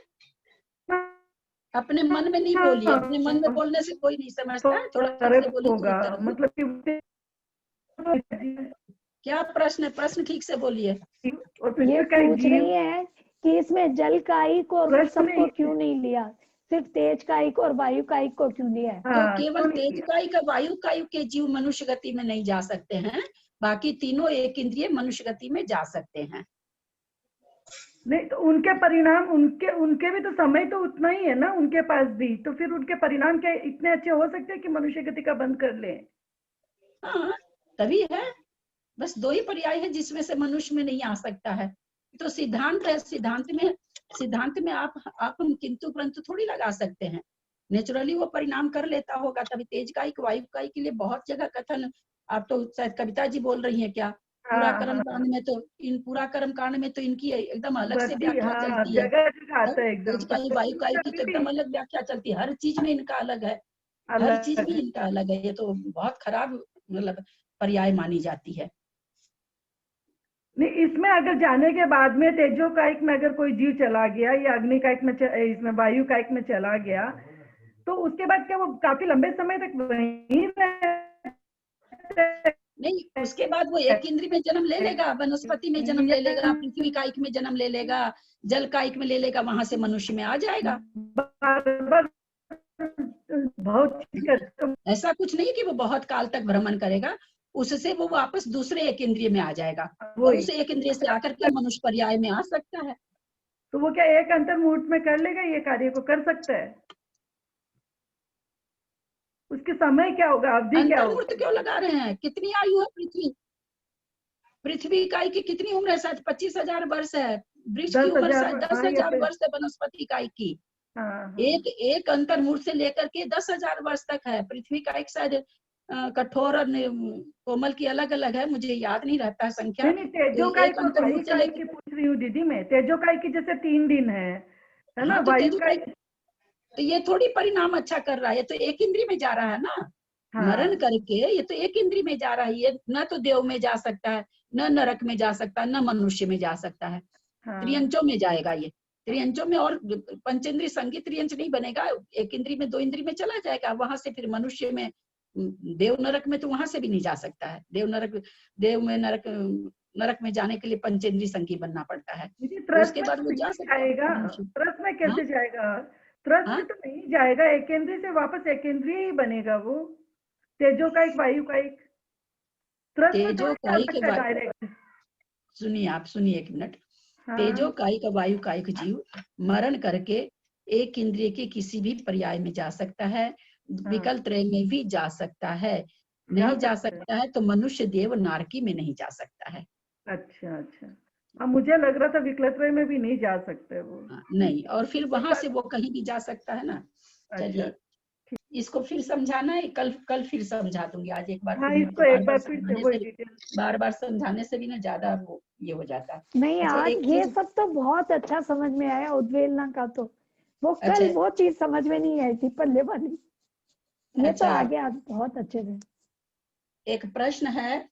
अपने मन में नहीं बोलिए, अपने मन में बोलने से कोई नहीं समझता है, थोड़ा ठीक से बोलिए तो उत्तर हो। मतलब क्या प्रश्न है? प्रश्न ठीक से बोलिए। ये पूछ रही है कि इसमें जल कायिक और सबको क्यों नहीं लिया, सिर्फ तेज कायिक और वायु कायिक को क्यों लिया है? तो केवल तेज कायिक वायु कायिक के जीव मनुष्य गति में नहीं जा सकते हैं, बाकी तीनों एक इंद्रिय मनुष्य गति में जा सकते हैं। नहीं तो उनके परिणाम, उनके भी तो समय तो उतना ही है ना उनके पास भी, तो फिर उनके परिणाम क्या इतने अच्छे हो सकते हैं कि मनुष्य गति का बंद कर ले? हाँ, तभी है, बस दो ही पर्याय है जिसमें से मनुष्य में नहीं आ सकता है। तो सिद्धांत है, सिद्धांत में आप किंतु परंतु थोड़ी लगा सकते हैं, नेचुरली वो परिणाम कर लेता होगा। तभी तेज कायिक वायु कायिक के लिए बहुत जगह कथन, आप तो शायद कविता जी बोल रही हैं क्या? पूरा कर्म कांड में तो पूरा कर्म कांड में तो इनकी एकदम अलग से व्याख्या चलती है। तेज कायिक वायु कायिक की तो एकदम अलग व्याख्या चलती है, हर चीज में इनका अलग है, हर चीज में इनका अलग है। ये तो बहुत खराब मतलब पर्याय मानी जाती है। नहीं, इसमें अगर जाने के बाद में तेजो कायिक में अगर कोई जीव चला गया या अग्नि कायिक में इसमें वायु कायिक में चला गया, तो उसके बाद क्या वो काफी लंबे समय तक वहीं नहीं, उसके बाद वो एक इंद्रिय में जन्म ले लेगा, वनस्पति में जन्म ले लेगा, पृथ्वी कायिक में जन्म ले लेगा, जल कायिक में ले लेगा, वहां से मनुष्य में आ जाएगा। ऐसा कुछ नहीं कि वो बहुत काल तक भ्रमण करेगा, उससे वो वापस दूसरे एक इंद्रिय में आ जाएगा और उस एक इंद्रिय से आकर के मनुष्य पर्याय में आ सकता है। तो वो क्या एक अंतर्मुहूर्त में कर लेगा, ये कार्य को कर सकता है? उसके समय क्या होगा, अवधि क्या होगा? अंतर्मुहूर्त क्यों लगा रहे हैं? कितनी आयु है पृथ्वी कायिक की कितनी उम्र है? शायद 25,000 वर्ष है। वृक्ष की उम्र शायद 10,000 वर्ष है वनस्पति कायिक की। एक अंतर्मुहूर्त से लेकर के 10,000 वर्ष तक है। पृथ्वी कायिक शायद कठोर और कोमल की अलग अलग है, मुझे याद नहीं रहता है संख्या। तेजो कायिक की पूछ रही हूँ दीदी मैं, तेजो कायिक की जैसे 3 दिन है ना? हाँ, वायु कायिक तो ये थोड़ी परिणाम अच्छा कर रहा है, ये तो एक इंद्रिय में जा रहा है ना। मरण करके ये तो एक इंद्रिय में जा रहा है, ये न तो देव में जा सकता है, न नरक में जा सकता है, न मनुष्य में जा सकता है। त्रियंचों में जाएगा ये, त्रियंचों में। और पंचेंद्रिय संगीत त्रियंच नहीं बनेगा, एक इंद्रिय में 2 इंद्रिय में चला जाएगा, वहां से फिर मनुष्य में, देव नरक में तो वहां से भी नहीं जा सकता है। देव में नरक में जाने के लिए पंचेंद्रिय संगी बनना पड़ता है। उसके बाद वो जा सकता है। त्रस में कैसे जाएगा? त्रस में तो नहीं जाएगा, एकेंद्रिय से वापस एकेंद्रिय ही बनेगा वो। तेजो कायिक वायु कायिक, तेजो कायिक, सुनिए 1 मिनट। तेजो कायिक वायु कायिक जीव मरण करके एक इंद्रिय के किसी भी पर्याय में जा सकता है। विकल त्रय में भी जा सकता है। नहीं जा सकता है तो मनुष्य देव नारकी में नहीं जा सकता है। अच्छा अच्छा, हाँ मुझे लग रहा था विकलत्रय में भी नहीं जा सकते वो। नहीं, और फिर वहां से वो कहीं भी जा सकता है ना। चलिए, इसको फिर समझाना है, कल फिर समझा दूंगी। आज एक बार हाँ, फिर इसको एक बार फिर से वही डिटेल बार बार समझाने से भी ना ज्यादा वो ये हो जाता है। नहीं, अच्छा, आज एक ये चीज सब तो बहुत अच्छा समझ में आया उद्वेलना का। तो वो कल अच्छा, वो चीज समझ में नहीं आई थी पल्ले वाली, ये तो अच्छा, आगे आज बहुत अच्छे से। एक प्रश्न है,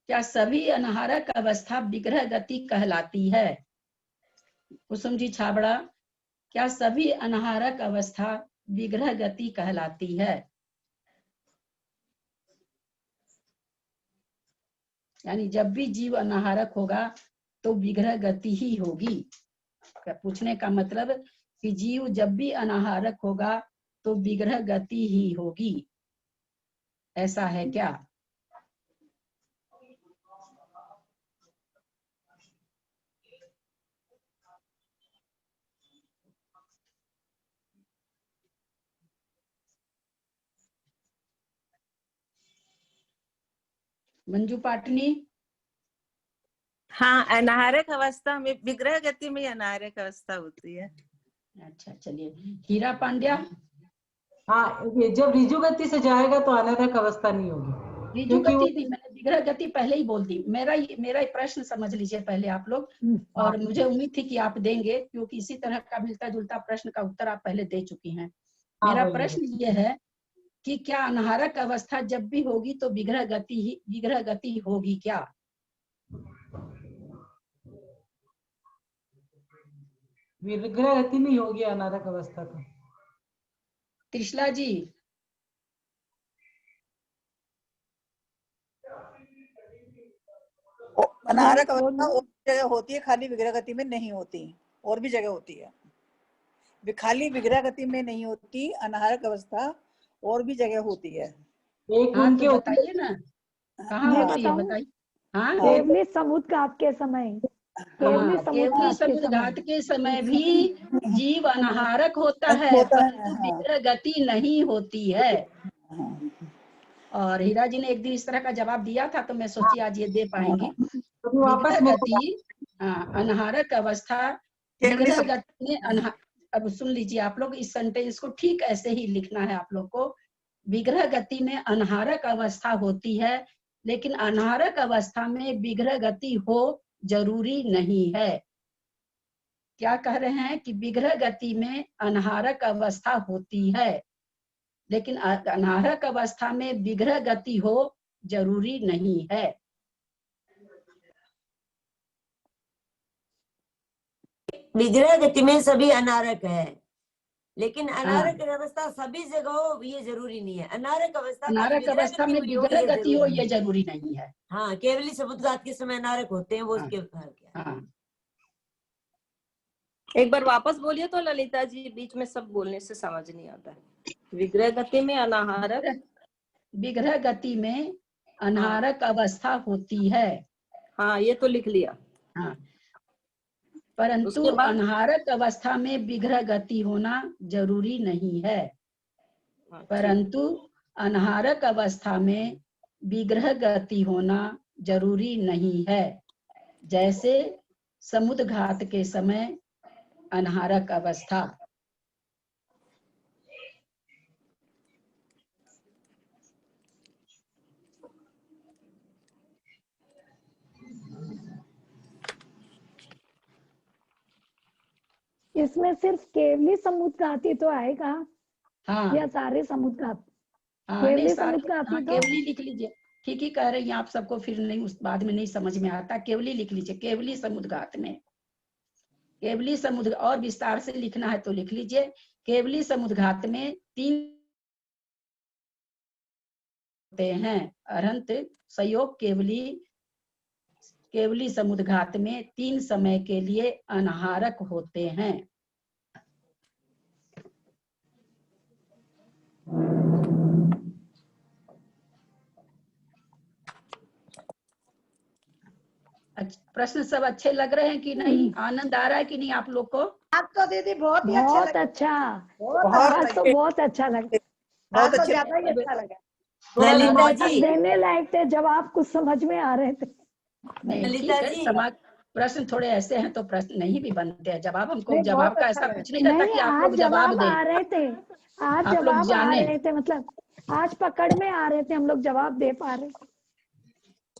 क्या सभी अनाहारक अवस्था विग्रह गति कहलाती है? कुसुम जी छाबड़ा, क्या सभी अनाहारक अवस्था विग्रह गति कहलाती है? यानी जब भी जीव अनाहारक होगा तो विग्रह गति ही होगी। पूछने का मतलब कि जीव जब भी अनाहारक होगा तो विग्रह गति ही होगी, ऐसा है क्या? मंजू पाटनी। हाँ, अनाहारक अवस्था में विग्रह गति में अनाहारक अवस्था होती है। अच्छा, चलिए। हीरा पांड्या। हाँ, ये जब रिजु गति से जाएगा तो अनारक अवस्था नहीं होगी, रिजु क्योंकि गति थी, मैंने विग्रह गति पहले ही बोल दी। मेरा प्रश्न समझ लीजिए पहले आप लोग, और मुझे उम्मीद थी कि आप देंगे, क्योंकि इसी तरह का मिलता जुलता प्रश्न का उत्तर आप पहले दे चुकी हैं। मेरा प्रश्न ये है कि क्या अनाहारक अवस्था जब भी होगी तो विग्रह गति होगी क्या? विग्रह गति नहीं होगी अनारक अवस्था तो। त्रिशला जी। अनाहारक अवस्था और भी जगह होती है, खाली विग्रह गति में नहीं होती, और भी जगह होती है। खाली विग्रह गति में नहीं होती अनाहारक अवस्था, और भी जगह होती है। हाँ, तो बताइए ना कहाँ होती है, बताइए। हाँ, केवली समुद्र घात के समय, केवली समुद्र घाट के समय भी जीव अनाहारक होता है, परंतु विग्रह गति नहीं होती है। और हीरा जी ने एक दिन इस तरह का जवाब दिया था, तो मैं सोची आज ये दे पाएंगी। विग्रह गति, अनाहारक अवस्था विग्रह गति में अब सुन लीजिए आप लोग, इस सेंटेंस को ठीक ऐसे ही लिखना है आप लोग को। विग्रह गति में अनाहारक अवस्था होती है, लेकिन अनाहारक अवस्था में विग्रह गति हो जरूरी नहीं है। क्या कह रहे हैं कि विग्रह गति में अनाहारक अवस्था होती है, लेकिन अनाहारक अवस्था में विग्रह गति हो जरूरी नहीं है। विग्रह गति में सभी अनारक है, लेकिन अनारक अवस्था सभी जगह हो ये जरूरी नहीं है। अनारक अवस्था में विग्रह गति हो ये जरूरी नहीं है। हाँ, केवली समुद्र घात के समय अनारक होते हैं, वो उसके एक बार वापस बोलिए तो ललिता जी, बीच में सब बोलने से समझ नहीं आता है। विग्रह गति में अनाहारक, विग्रह गति में अनाहारक अवस्था होती है। हाँ, ये तो लिख लिया। हाँ, परंतु अनाहारक अवस्था में विग्रह गति होना जरूरी नहीं है। परंतु अनाहारक अवस्था में विग्रह गति होना जरूरी नहीं है। जैसे समुद्र घात के समय अनाहारक अवस्था। इसमें सिर्फ केवली समुद्र घाती तो आएगा, हाँ, या सारे समुद्र घात? केवली समुद्र घाती, केवली लिख लीजिए। ठीक ही कह रही हैं आप, सबको फिर नहीं उस बाद में नहीं समझ में आता। केवली लिख लीजिए, केवली समुद्र घात में। केवली समुद्र, और विस्तार से लिखना है तो लिख लीजिए, केवली समुद्र घात में 3 होते हैं। अरहंत संयोग केवली समुद्र घात में 3 समय के लिए अनाहारक होते हैं। प्रश्न सब अच्छे लग रहे हैं कि नहीं? आनंद आ रहा है कि नहीं आप लोग को? आज तो दीदी बहुत ही बहुत अच्छा अच्छा, बहुत आज तो बहुत अच्छा लगा, आज तो ज्यादा ही अच्छा लगा। ललिता जी, देने लायक थे जवाब, कुछ समझ में आ रहे थे। नहीं ठीक ललिता है, जी, समाज प्रश्न थोड़े ऐसे हैं तो प्रश्न नहीं भी बनते हैं। जवाब हमको नहीं, जवाब बहुत का अच्छा ऐसा लगा। कुछ नहीं करता नहीं, कि आप आज लोग जवाब जवाब आ दें, रहे थे, आज आप लोग जवाब आ जाने। रहे थे, मतलब आज पकड़ में आ रहे थे, हम लोग जवाब दे पा रहे थे।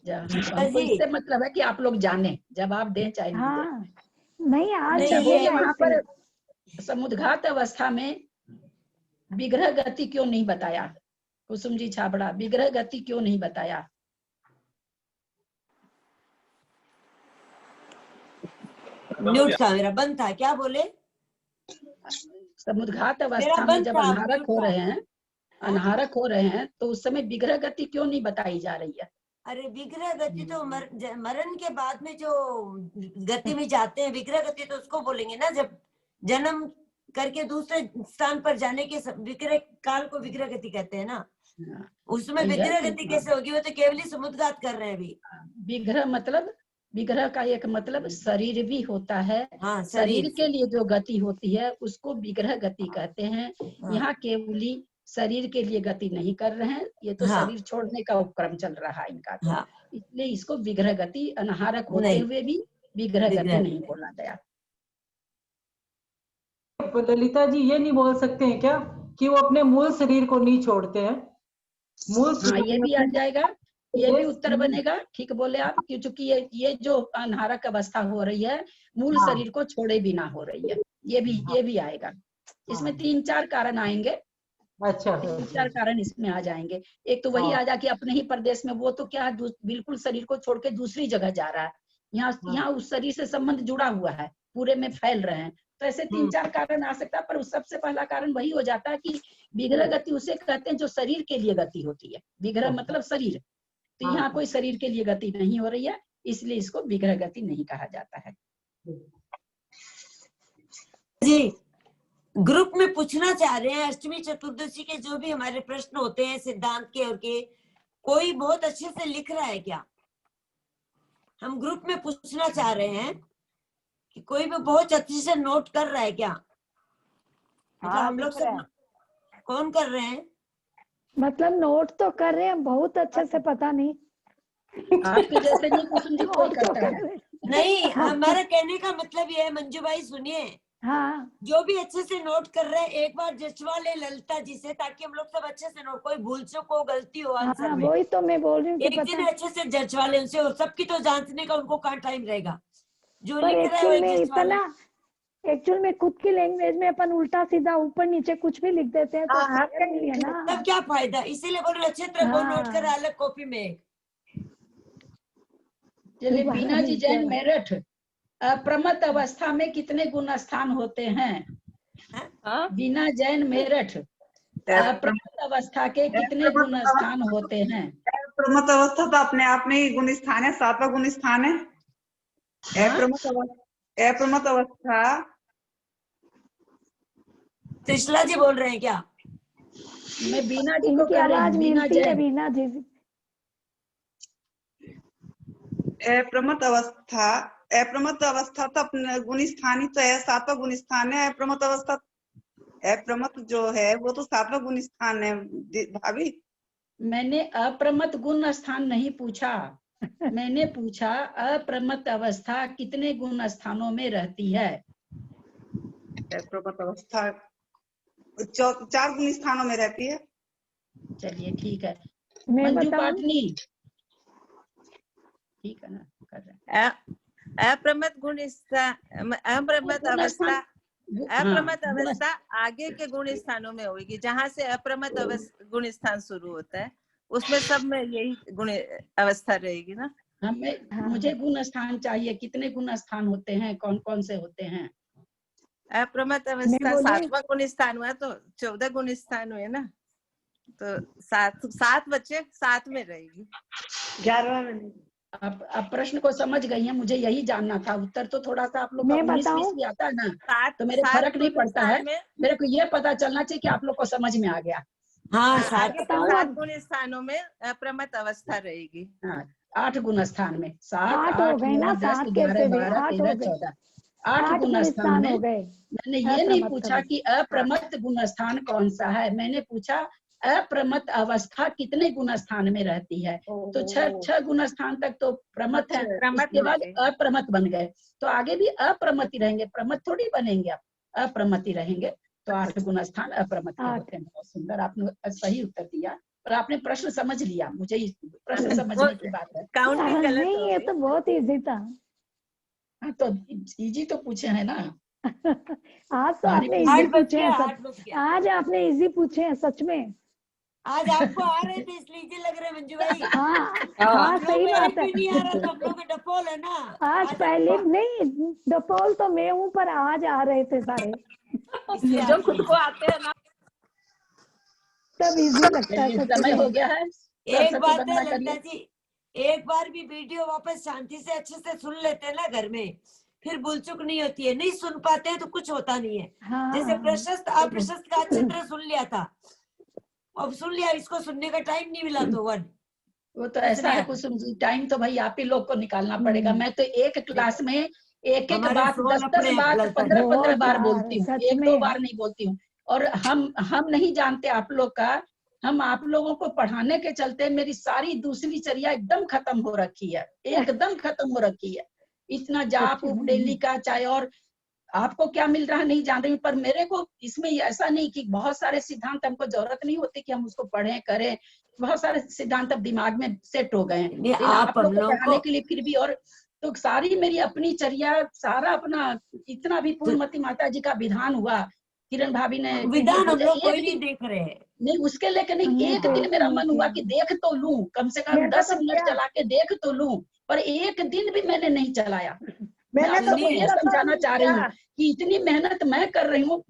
हमको इससे मतलब है कि आप लोग जाने, जवाब दें चाहे नहीं दें। हाँ, नहीं आज अच्छा, देने बोलिए वहां लायक थे। पर समुद्घात अवस्था में विग्रह गति क्यों नहीं बताया? कुसुम जी छाबड़ा, विग्रह गति क्यों नहीं बताया? म्यूट था मेरा, बंद था, क्या बोले? समुद्घात मेरा अवस्था में बंद जब था, अनाहरक म्यूट हो था। रहे हैं, अनाहरक हो रहे हैं, तो उस समय विग्रह गति क्यों नहीं बताई जा रही है? अरे विग्रह गति तो मरण के बाद में जो गति में जाते हैं, विग्रह गति तो उसको बोलेंगे ना, जब जन्म करके दूसरे स्थान पर जाने के विग्रह काल को विग्रह गति कहते हैं ना। उसमें विग्रह गति कैसे होगी? वो तो केवल ही समुद्घात कर रहे हैं अभी। विग्रह मतलब, विग्रह का एक मतलब शरीर भी होता है। हाँ, शरीर के लिए जो गति होती है उसको विग्रह गति कहते हैं। यहाँ केवली शरीर के लिए गति नहीं कर रहे हैं, ये तो शरीर छोड़ने का उपक्रम चल रहा है इनका, तो इसलिए इसको विग्रह गति, अनाहरक होते हुए भी विग्रह गति नहीं बोला गया। ललिता जी ये नहीं बोल सकते हैं क्या कि वो अपने मूल शरीर को नहीं छोड़ते हैं? मूल हाँ, ये भी आ जाएगा, ये भी उत्तर बनेगा। ठीक बोले आप, क्योंकि ये जो अनाहरक अवस्था हो रही है मूल शरीर को छोड़े बिना हो रही है, ये भी आएगा। इसमें 3-4 कारण आएंगे। अच्छा, 3-4 कारण इसमें आ जाएंगे। एक तो वही आ जा कि अपने ही प्रदेश में वो तो क्या बिल्कुल शरीर को छोड़ के दूसरी जगह जा रहा है, यहाँ उस शरीर से संबंध जुड़ा हुआ है, पूरे में फैल रहे हैं, तो ऐसे 3-4 कारण आ सकता है। पर सबसे पहला कारण वही हो जाता है कि विग्रह गति उसे कहते हैं जो शरीर के लिए गति होती है। विग्रह मतलब शरीर, तो यहाँ कोई शरीर के लिए गति नहीं हो रही है, इसलिए इसको विग्रह गति नहीं कहा जाता है। जी, ग्रुप में पूछना चाह रहे हैं, अष्टमी चतुर्दशी के जो भी हमारे प्रश्न होते हैं सिद्धांत के और के, कोई बहुत अच्छे से लिख रहा है क्या? हम ग्रुप में पूछना चाह रहे हैं कि कोई भी बहुत अच्छे से नोट कर रहा है क्या? मतलब हम लोग सब कौन कर रहे हैं? मतलब नोट तो कर रहे हैं, बहुत अच्छे से पता नहीं आपके जैसे नहीं कुसुम जी कोई करता है। नहीं, हमारा कहने का मतलब ये है, मंजू भाई सुनिए, हाँ, जो भी अच्छे से नोट कर रहे हैं एक बार जचवा ले ललिता जी से, ताकि हम लोग सब अच्छे से नोट, कोई भूल चूक हो, गलती हो आंसर में, वही तो मैं बोल रही हूँ कि एक दिन अच्छे से जचवा ले उनसे, और सबकी तो जांचने का उनको कहाँ टाइम रहेगा, जो लिख रहा है वो एक जचवा ले। एक्चुअल में खुद की लैंग्वेज में अपन उल्टा सीधा ऊपर नीचे कुछ भी लिख देते हैं तो नहीं है ना, तब क्या फायदा? इसीलिए बोल रहे क्षेत्र को नोट कर अलग कॉपी में। चलिए, बीना जी जैन मेरठ, अप्रमत्त अवस्था में कितने गुण स्थान होते हैं? बीना जैन मेरठ, अप्रमत्त अवस्था के कितने गुण स्थान होते हैं? अप्रमत्त अवस्था तो अपने आप में ही गुण स्थान है, 7वां गुण स्थान है। अप्रमत्त अवस्था त्रिशला जी बोल रहे हैं क्या? मैं बीना जी को इनकी कह रही आवाज हूँ, बीना मिलती है जैन। बीना जी। अप्रमत्त अवस्था, अप्रमत्त अवस्था तो अपने गुण स्थान ही तो है, 7वां गुण स्थान है अप्रमत्त अवस्था। अप्रमत्त जो है वो तो 7वां गुण स्थान है भाभी। मैंने अप्रमत्त गुण स्थान नहीं पूछा, मैंने पूछा अप्रमत्त अवस्था कितने गुण स्थानों में रहती है? अप्रमत्त अवस्था 4 गुण स्थानों में रहती है। चलिए ठीक है, मैं मंजू बताऊं? पाटनी, ठीक है ना, कर रहे हैं। अप्रमत्त गुण स्थान, अप्रमत्त अवस्था, अप्रमत्त अवस्था आगे के गुण स्थानों में होगी, जहाँ से अप्रमत्त गुण स्थान शुरू होता है उसमें सब में यही गुण अवस्था रहेगी ना। मुझे गुण स्थान चाहिए, कितने गुण स्थान होते हैं, कौन कौन से होते हैं? अप्रमत्त अवस्था 7वां गुण स्थान हुआ तो 14 गुण स्थान हुए ना, तो 7 बच्चे 7 में रहेगी, 11वां में नहीं। अब प्रश्न को समझ गई हैं, मुझे यही जानना था। उत्तर तो थोड़ा सा आप लोग का 19-20 भी आता है ना, तो मेरे फर्क नहीं पड़ता है, मेरे को ये पता चलना चाहिए कि आप लोग को समझ में आ गया। हाँ, आगे के 7 गुण स्थानों में अप्रमत्त अवस्था रहेगी। हाँ, 8 गुण स्थान में 7 8 हो 8 गए 9 ना, 10 7 11 कैसे भी 12 8 हो 13 गए, 14 8 8 गुण गुण स्थान स्थान में हो गए। मैंने ये नहीं अप्रमत्त पूछा कि अप्रमत्त गुण स्थान कौन सा है, मैंने पूछा अप्रमत्त अवस्था कितने गुण स्थान में रहती है। तो 6 गुण स्थान तक तो प्रमत्त है, उसके बाद अप्रमत्त बन गए, तो आगे भी अप्रमत्त ही रहेंगे, प्रमत्त थोड़ी बनेंगे, आप अप्रमत्त ही रहेंगे। तो 8 गुण स्थान अप्रमत्त के होते हैं। बहुत सुंदर, आपने सही उत्तर दिया, पर आपने प्रश्न समझ लिया, मुझे प्रश्न समझने की बात है। काउंटिंग गलत नहीं, हो ये गई। तो बहुत इजी था। हाँ, तो इजी तो पूछे हैं ना। आज तो भारी आपने पूछ इजी लिया। पूछे हैं सब, आज आपने इजी पूछे हैं सच में। आज आपको आ रहे थे इसलिए इजी लग रहे मंजू भाई। हाँ सही बात है। नहीं आ रहा तो हम लोग का डपोल है ना। आज पहले नहीं, डपोल तो मैं हूँ, पर आज आ रहे थे सारे। जो खुद को आते हैं ना, तब इजी लगता है सच समय में। हो गया है। एक बात है ललिता जी, एक बार भी वीडियो वापस शांति से अच्छे से सुन लेते हैं ना घर में, फिर भूल चुक नहीं होती है। नहीं सुन पाते हैं तो कुछ होता नहीं है। हाँ, जैसे प्रशस्त अप्रशस्त का अच्छी तरह सुन लिया था, अब सुन लिया, इसको सुनने का टाइम नहीं मिला तो वो तो ऐसा है कुछ टाइम तो भाई आप ही लोग को निकालना पड़ेगा। मैं तो एक क्लास में एक बात 10 बात 15 बार बोलती हूँ, 1-2 बार नहीं बोलती हूँ। और हम नहीं जानते आप लोग का, हम आप लोगों को पढ़ाने के चलते मेरी सारी दूसरी चर्या एकदम खत्म हो रखी है, एकदम खत्म हो रखी है। इतना जाप डेली का, चाहे और आपको क्या मिल रहा नहीं जान रही, पर मेरे को इसमें ऐसा नहीं कि बहुत सारे सिद्धांत हमको जरूरत नहीं होती कि हम उसको पढ़ें करें। बहुत सारे सिद्धांत अब दिमाग में सेट हो गए हैं, आप लोग को पढ़ाने के लिए फिर भी। और तो सारी मेरी अपनी चर्या, सारा अपना इतना भी पूर्णमती माता जी का विधान हुआ, किरण भाभी ने विधान हम लोग कोई नहीं देख रहे हैं। नहीं उसके लेके नहीं, एक दिन मेरा मन हुआ कि देख तो लूं, कम से कम 10 मिनट चला के देख तो लूं, पर एक दिन भी मैंने नहीं चलाया। मैं आप लोगों को ये समझाना चाह रही हूँ कि इतनी मेहनत मैं कर रही हूँ।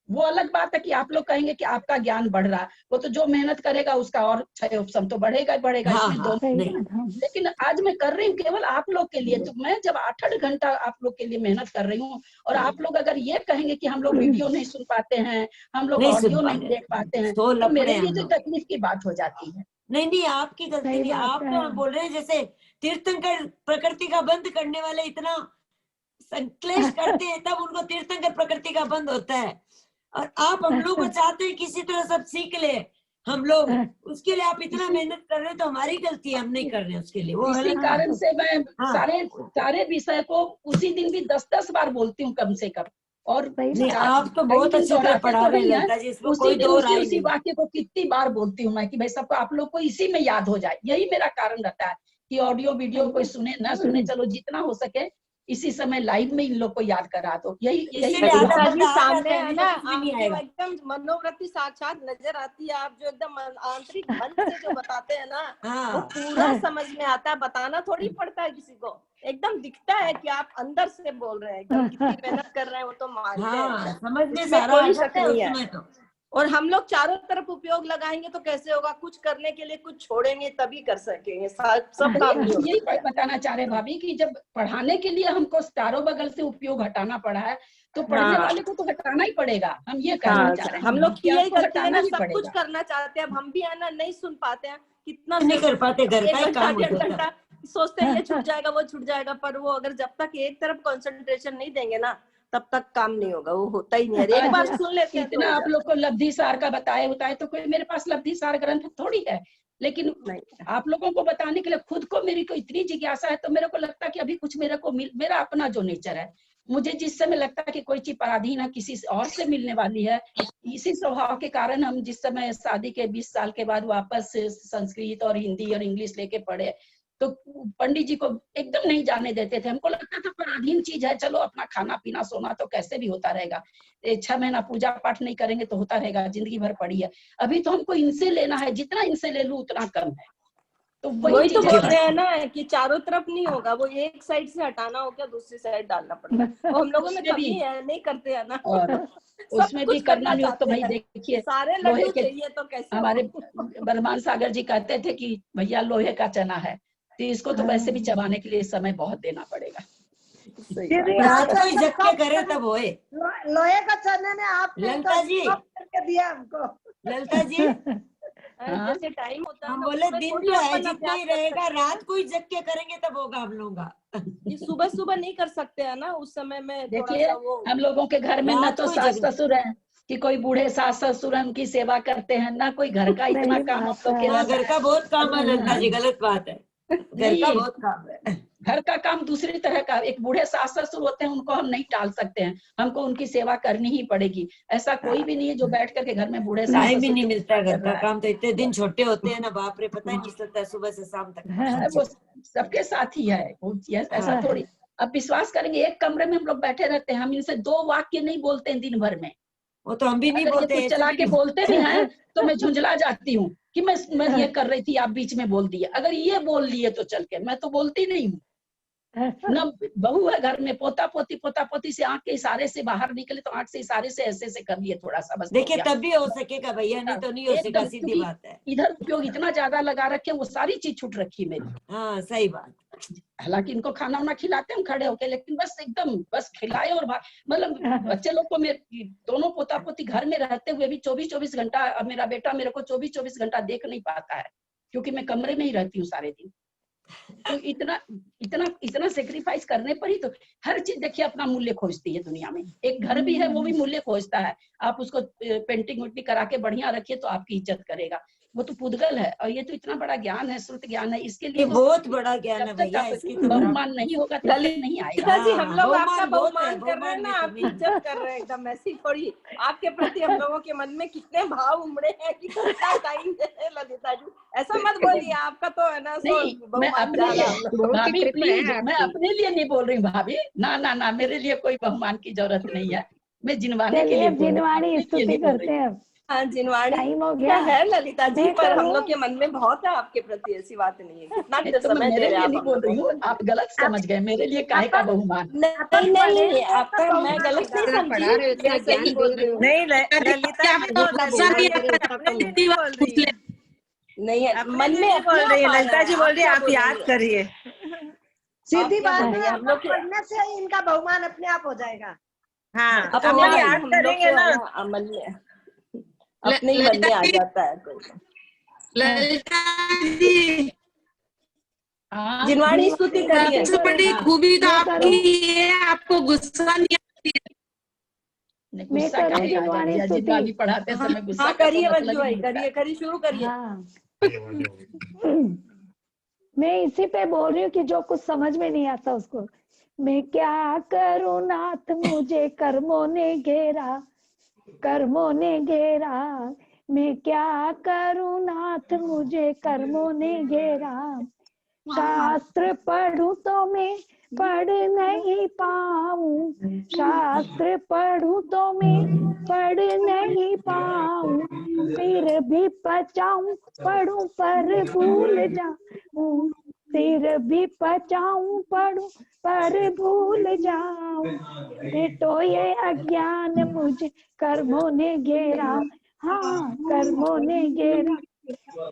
वो अलग बात है कि आप लोग कहेंगे कि आपका ज्ञान बढ़ रहा, वो तो जो मेहनत करेगा उसका और 6 ऑप्शन तो बढ़ेगा ही बढ़ेगा। इसमें दोनों, लेकिन आज मैं कर रही हूँ केवल आप लोग के लिए। तो मैं जब 8-8 घंटा आप लोग के लिए मेहनत कर रही हूँ, और आप लोग अगर ये कहेंगे कि हम लोग वीडियो नहीं सुन पाते हैं, हम लोग ऑडियो नहीं देख पाते हैं, तो मेरे लिए तो तकलीफ की बात हो जाती है। नहीं आपकी गलती नहीं, आप तो बोल रहे हैं जैसे तीर्थंकर प्रकृति का बंद करने वाले इतना संक्लेश करते हैं, तब उनको तीर्थंकर प्रकृति का बंद होता है। और आप हम लोग को चाहते हैं किसी तरह सब सीख ले हम लोग, उसके लिए आप इतना मेहनत कर रहे हैं, तो हमारी गलती है, हम नहीं कर रहे हैं उसके लिए। वो इसी कारण से मैं सारे विषय को उसी दिन भी 10-10 बार बोलती हूँ कम से कम। और आप तो बहुत अच्छी तरह पढ़ा रहे हैं ललिता जी, इसमें कोई दो राय नहीं। उसी वाक्य को कितनी बार बोलती हूँ मैं कि भाई सबको आप लोग को इसी में याद हो जाए। यही मेरा कारण रहता है कि ऑडियो वीडियो कोई सुने ना सुने, चलो जितना हो सके इसी समय लाइव में इन लोग को याद करा दो। यही सामने है ना, एकदम मनोवृत्ति साक्षात नजर आती है। आप जो एकदम आंतरिक मन से जो बताते हैं ना, वो पूरा समझ में आता है। बताना थोड़ी पड़ता है किसी को, एकदम दिखता है कि आप अंदर से बोल रहे हैं, एकदम कितनी मेहनत कर रहे हैं, वो तो मानते हैं, समझ में इसमें कोई शक नहीं है। और हम लोग चारों तरफ उपयोग लगाएंगे तो कैसे होगा? कुछ करने के लिए कुछ छोड़ेंगे तभी कर सकेंगे, सब काम नहीं होगा। यही बताना चाह रहे भाभी कि जब पढ़ाने के लिए हमको चारों बगल से उपयोग हटाना पड़ा है, तो पढ़ने वाले को तो हटाना ही पड़ेगा। हम ये कहना चाह रहे हैं। हम लोग की यही गलती है ना, सब कुछ करना चाहते हैं, अब हम भी है ना नहीं सुन पाते हैं, कितना नहीं कर पाते, घर का ही काम डेढ़ घंटा सोचते हैं ये छूट जाएगा वो छूट जाएगा, पर वो अगर जब तक एक तरफ कंसंट्रेशन नहीं देंगे ना, तब तक काम नहीं होगा, वो होता ही नहीं है। एक बार सुन लेते हैं इतना आप लोग को लब्धि सार का बताए होता है, तो कोई मेरे पास लब्धि सार ग्रंथ थोड़ी है, लेकिन आप लोगों को बताने के लिए खुद को मेरी को इतनी जिज्ञासा है। तो मेरे को लगता है कि अभी कुछ मेरे को मेरा अपना जो नेचर है, मुझे जिस समय लगता है कि कोई चीज पराधीन है, किसी और से मिलने वाली है, इसी स्वभाव के कारण हम जिस समय शादी के 20 साल के बाद वापस संस्कृत और हिंदी और इंग्लिश लेके पढ़े, तो पंडित जी को एकदम नहीं जाने देते थे। हमको लगता था पराधीन चीज है, चलो अपना खाना पीना सोना तो कैसे भी होता रहेगा, 6 महीना पूजा पाठ नहीं करेंगे तो होता रहेगा, जिंदगी भर पड़ी है। अभी तो हमको इनसे लेना है, जितना इनसे ले लूं उतना कम है। तो वही तो बोल रहे हैं ना कि चारों तरफ नहीं होगा, वो एक साइड से हटाना हो क्या दूसरी साइड डालना पड़ेगा। तो हम लोगों में कमी है, नहीं करते हैं ना। और उसमें भी करना नहीं हो तो भाई देखिए, सारे लड्डू चाहिए तो कैसे? हमारे बलमान सागर जी कहते थे कि भैया लोहे का चना है, तो इसको तो वैसे भी चबाने के लिए समय बहुत देना पड़ेगा। करे तब होए। लोहे का चने ने आप ललिता जी करके दिया हमको। ललिता जी जैसे टाइम होता है हम ना, बोले उसमें दिन थोड़ी तो है अपन जितना अभ्यास ही कर रहेगा, सकते हैं। रात को ही जग के करेंगे तब होगा हम लोग का। ये सुबह सुबह नहीं कर सकते हैं ना, उस समय में थोड़ा देखिए सा वो हम लोगों के घर में न रात तो को ही सास जगना। ससुर है कि कोई बूढ़े सास ससुर है उनकी सेवा करते हैं, ना कोई घर का इतना सही काम हम बात लोग के है। हाँ, रहता घर है। का बहुत काम है ललिता जी, गलत बात है, घर का नहीं, बहुत काम है। घर का काम दूसरी तरह का, एक बूढ़े सास ससुर होते हैं उनको हम नहीं टाल सकते हैं, हमको उनकी सेवा करनी ही पड़ेगी। ऐसा कोई भी नहीं है जो बैठ करके घर में बूढ़े सास टाइम ही ससुर नहीं की मिलता सेवा है, घर कर का रहा काम तो इतने दिन छोटे होते हैं ना, बाप रे, पता ही नहीं चलता है सुबह से शाम तक। है। वो सबके साथ ही है वो, ऐसा थोड़ी। अब विश्वास करेंगे एक कमरे में हम लोग बैठे रहते हैं, हम इनसे 2 वाक्य नहीं बोलते हैं दिन भर में। वो तो हम भी नहीं अगर ये बोलते, कुछ ऐसे चला भी के नहीं बोलते भी हैं तो मैं झुंझला जाती हूँ कि मैं ये कर रही थी, आप बीच में बोल दिए। अगर ये बोल लिए तो चल के, मैं तो बोलती नहीं हूँ। न बहू है घर में, पोता पोती से आंख के इशारे से बाहर निकले तो आंख से इशारे से ऐसे कर लिए थोड़ा सा, बस देखिए तब भी हो सकेगा भैया, नहीं तो नहीं हो सकेगा, एकदम, सीधी क्योंकि बात है। इधर उपयोग इतना ज्यादा लगा रखे, वो सारी चीज छूट रखी मेरी। हाँ सही बात। हालांकि इनको खाना वाना खिलाते हैं खड़े होके, लेकिन बस एकदम बस खिलाए और मतलब बच्चे लोग को मेरे दोनों पोता पोती घर में रहते हुए भी 24-24 घंटा, मेरा बेटा मेरे को 24-24 घंटा देख नहीं पाता है, क्योंकि मैं कमरे में ही रहती हूँ सारे दिन। तो इतना सेक्रीफाइस करने पर ही तो हर चीज देखिए अपना मूल्य खोजती है दुनिया में। एक घर भी है वो भी मूल्य खोजता है। आप उसको पेंटिंग वेंटिंग करा के बढ़िया रखिए तो आपकी इज्जत करेगा, वो तो पुद्गल है। और ये तो इतना बड़ा ज्ञान है, श्रुत ज्ञान है, इसके लिए बहुत बड़ा ज्ञान है भैया, इसकी तो बहुमान नहीं होगा तब तक नहीं आएगा। ललिता जी, हम लोग आपका बहुमान बहुमान कर रहे हैं ना, आपकी इज्जत कर रहे हैं एकदम। ऐसी थोड़ी आपके प्रति हम लोगों के मन में कितने भाव उमड़े हैं कि कितना टाइम है ललिता जी, ऐसा मत बोलिए। आपका तो है ना नहीं, मैं अपने लिए भाभी प्लीज, मैं अपने लिए नहीं बोल रही हूँ भाभी, ना मेरे लिए कोई बहुमान की जरूरत नहीं है, मैं जिनवाने के लिए बोल रही हूँ, जिनवाणी स्तुति करते हैं। हाँ, जिनवाणी टाइम हो गया है ललिता जी, मैं पर हम करूं? लोग के मन में बहुत है आपके प्रति, ऐसी बात नहीं है। कितना तो मैं समय दे मेरे रहे लिए हैं नहीं आप बोल रही हूँ, आप गलत समझ गए, मेरे लिए काहे का बहुमान। नहीं, आपका मैं गलत नहीं समझी, मैं सही बोल रही हूँ। नहीं ललिता जी तो अपने लिए नहीं बोल रही है, नहीं है अपने मन लिए में नहीं अपने बोल रही है आप आ ललिता रहा जी, है। बोल रही है क्या आप याद बोलेंगे? करिए। सीधी बात बोलेंगे? है, हम लोग के पढ़ने से ही इनका बहुमान अपने आप हो जाएगा। हाँ, अपने अपन आप याद हम लोग करेंगे को ना। है ना, अमल में अपने ही मन में आ जाता है कोई। ललिता जी, जिनवाणी स्तुति करिए। सबसे बड़ी खूबी तो आपकी ये है, आपको गुस्सा नहीं आती है। गुस्सा का जिनवाणी पढ़ाते समय गुस्सा हाँ का करिए मतलब मंजू भाई, ही नहीं करिए शुरू करिए। मैं इसी पे बोल रही हूँ कि जो कुछ समझ में नहीं आता उसको। मैं क्या करूँ नाथ, मुझे कर्मों ने घेरा, कर्मों ने घेरा। मैं क्या करूँ नाथ, मुझे कर्मों ने घेरा। शास्त्र पढ़ूं तो मैं पढ़ नहीं पाऊं, शास्त्र पढ़ूं तो मैं पढ़ नहीं पाऊं। फिर भी पचाऊं पढ़ूं पर भूल जाऊं, फिर भी पचाऊं पढ़ूं पर भूल जाऊं। मिटो ये अज्ञान मुझे कर्मों ने घेरा, हाँ कर्मों ने घेरा।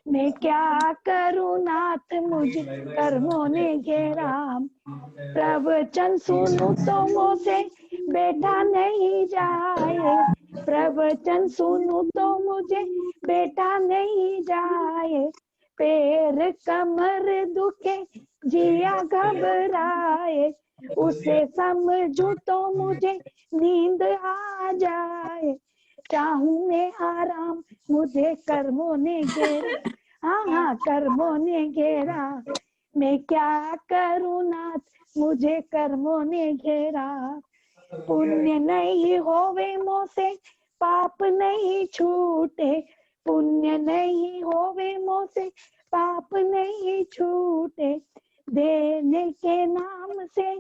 मैं क्या करूँ नाथ, मुझे कर्मों ने घेरा। प्रवचन सुनूं तो मुझसे बैठा नहीं जाए, प्रवचन सुनूं तो मुझे बैठा नहीं जाए। पैर कमर दुखे जिया घबराए, उसे समझूं तो मुझे नींद आ जाए। चाहूं मैं आराम, मुझे कर्मों ने घेरा, हाँ कर्मों ने घेरा। मैं क्या करूँ नाथ, मुझे कर्मों ने घेरा। पुण्य नहीं होवे मोसे पाप नहीं छूटे, पुण्य नहीं होवे मोसे पाप नहीं छूटे। देने के नाम से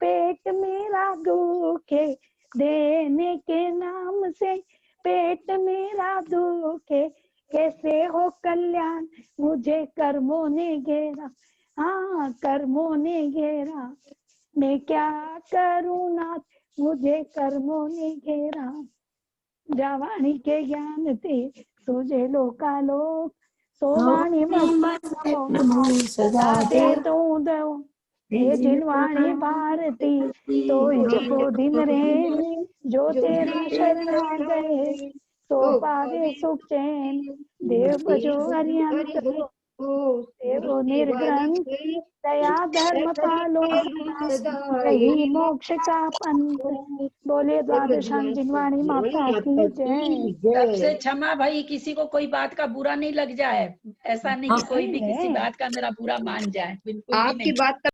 पेट मेरा दुखे, देने के नाम से पेट मेरा दुखे। कैसे हो कल्याण, मुझे कर्मों ने घेरा, हाँ कर्मों ने घेरा। मैं क्या करूँ नाथ, मुझे कर्मों ने घेरा। जावाणी के ज्ञान ते तुझे लोकालोक, सोवाणी सदा दे तू दो। ये जिनवाणी भारती तो को दिन रे, जो तेरा शरण आ गए। सो पावे सुख चैन, देव भजो अरिहंत देवो निर्ग्रंथ, दया धर्म पालो सदा, यही मोक्ष का पंथ। बोले द्वादशांग जिनवाणी माता की जय। सबसे क्षमा भाई, किसी को कोई बात का बुरा नहीं लग जाए, ऐसा नहीं कि कोई भी किसी बात का मेरा बुरा मान जाए, बिल्कुल भी आपकी नहीं। बात का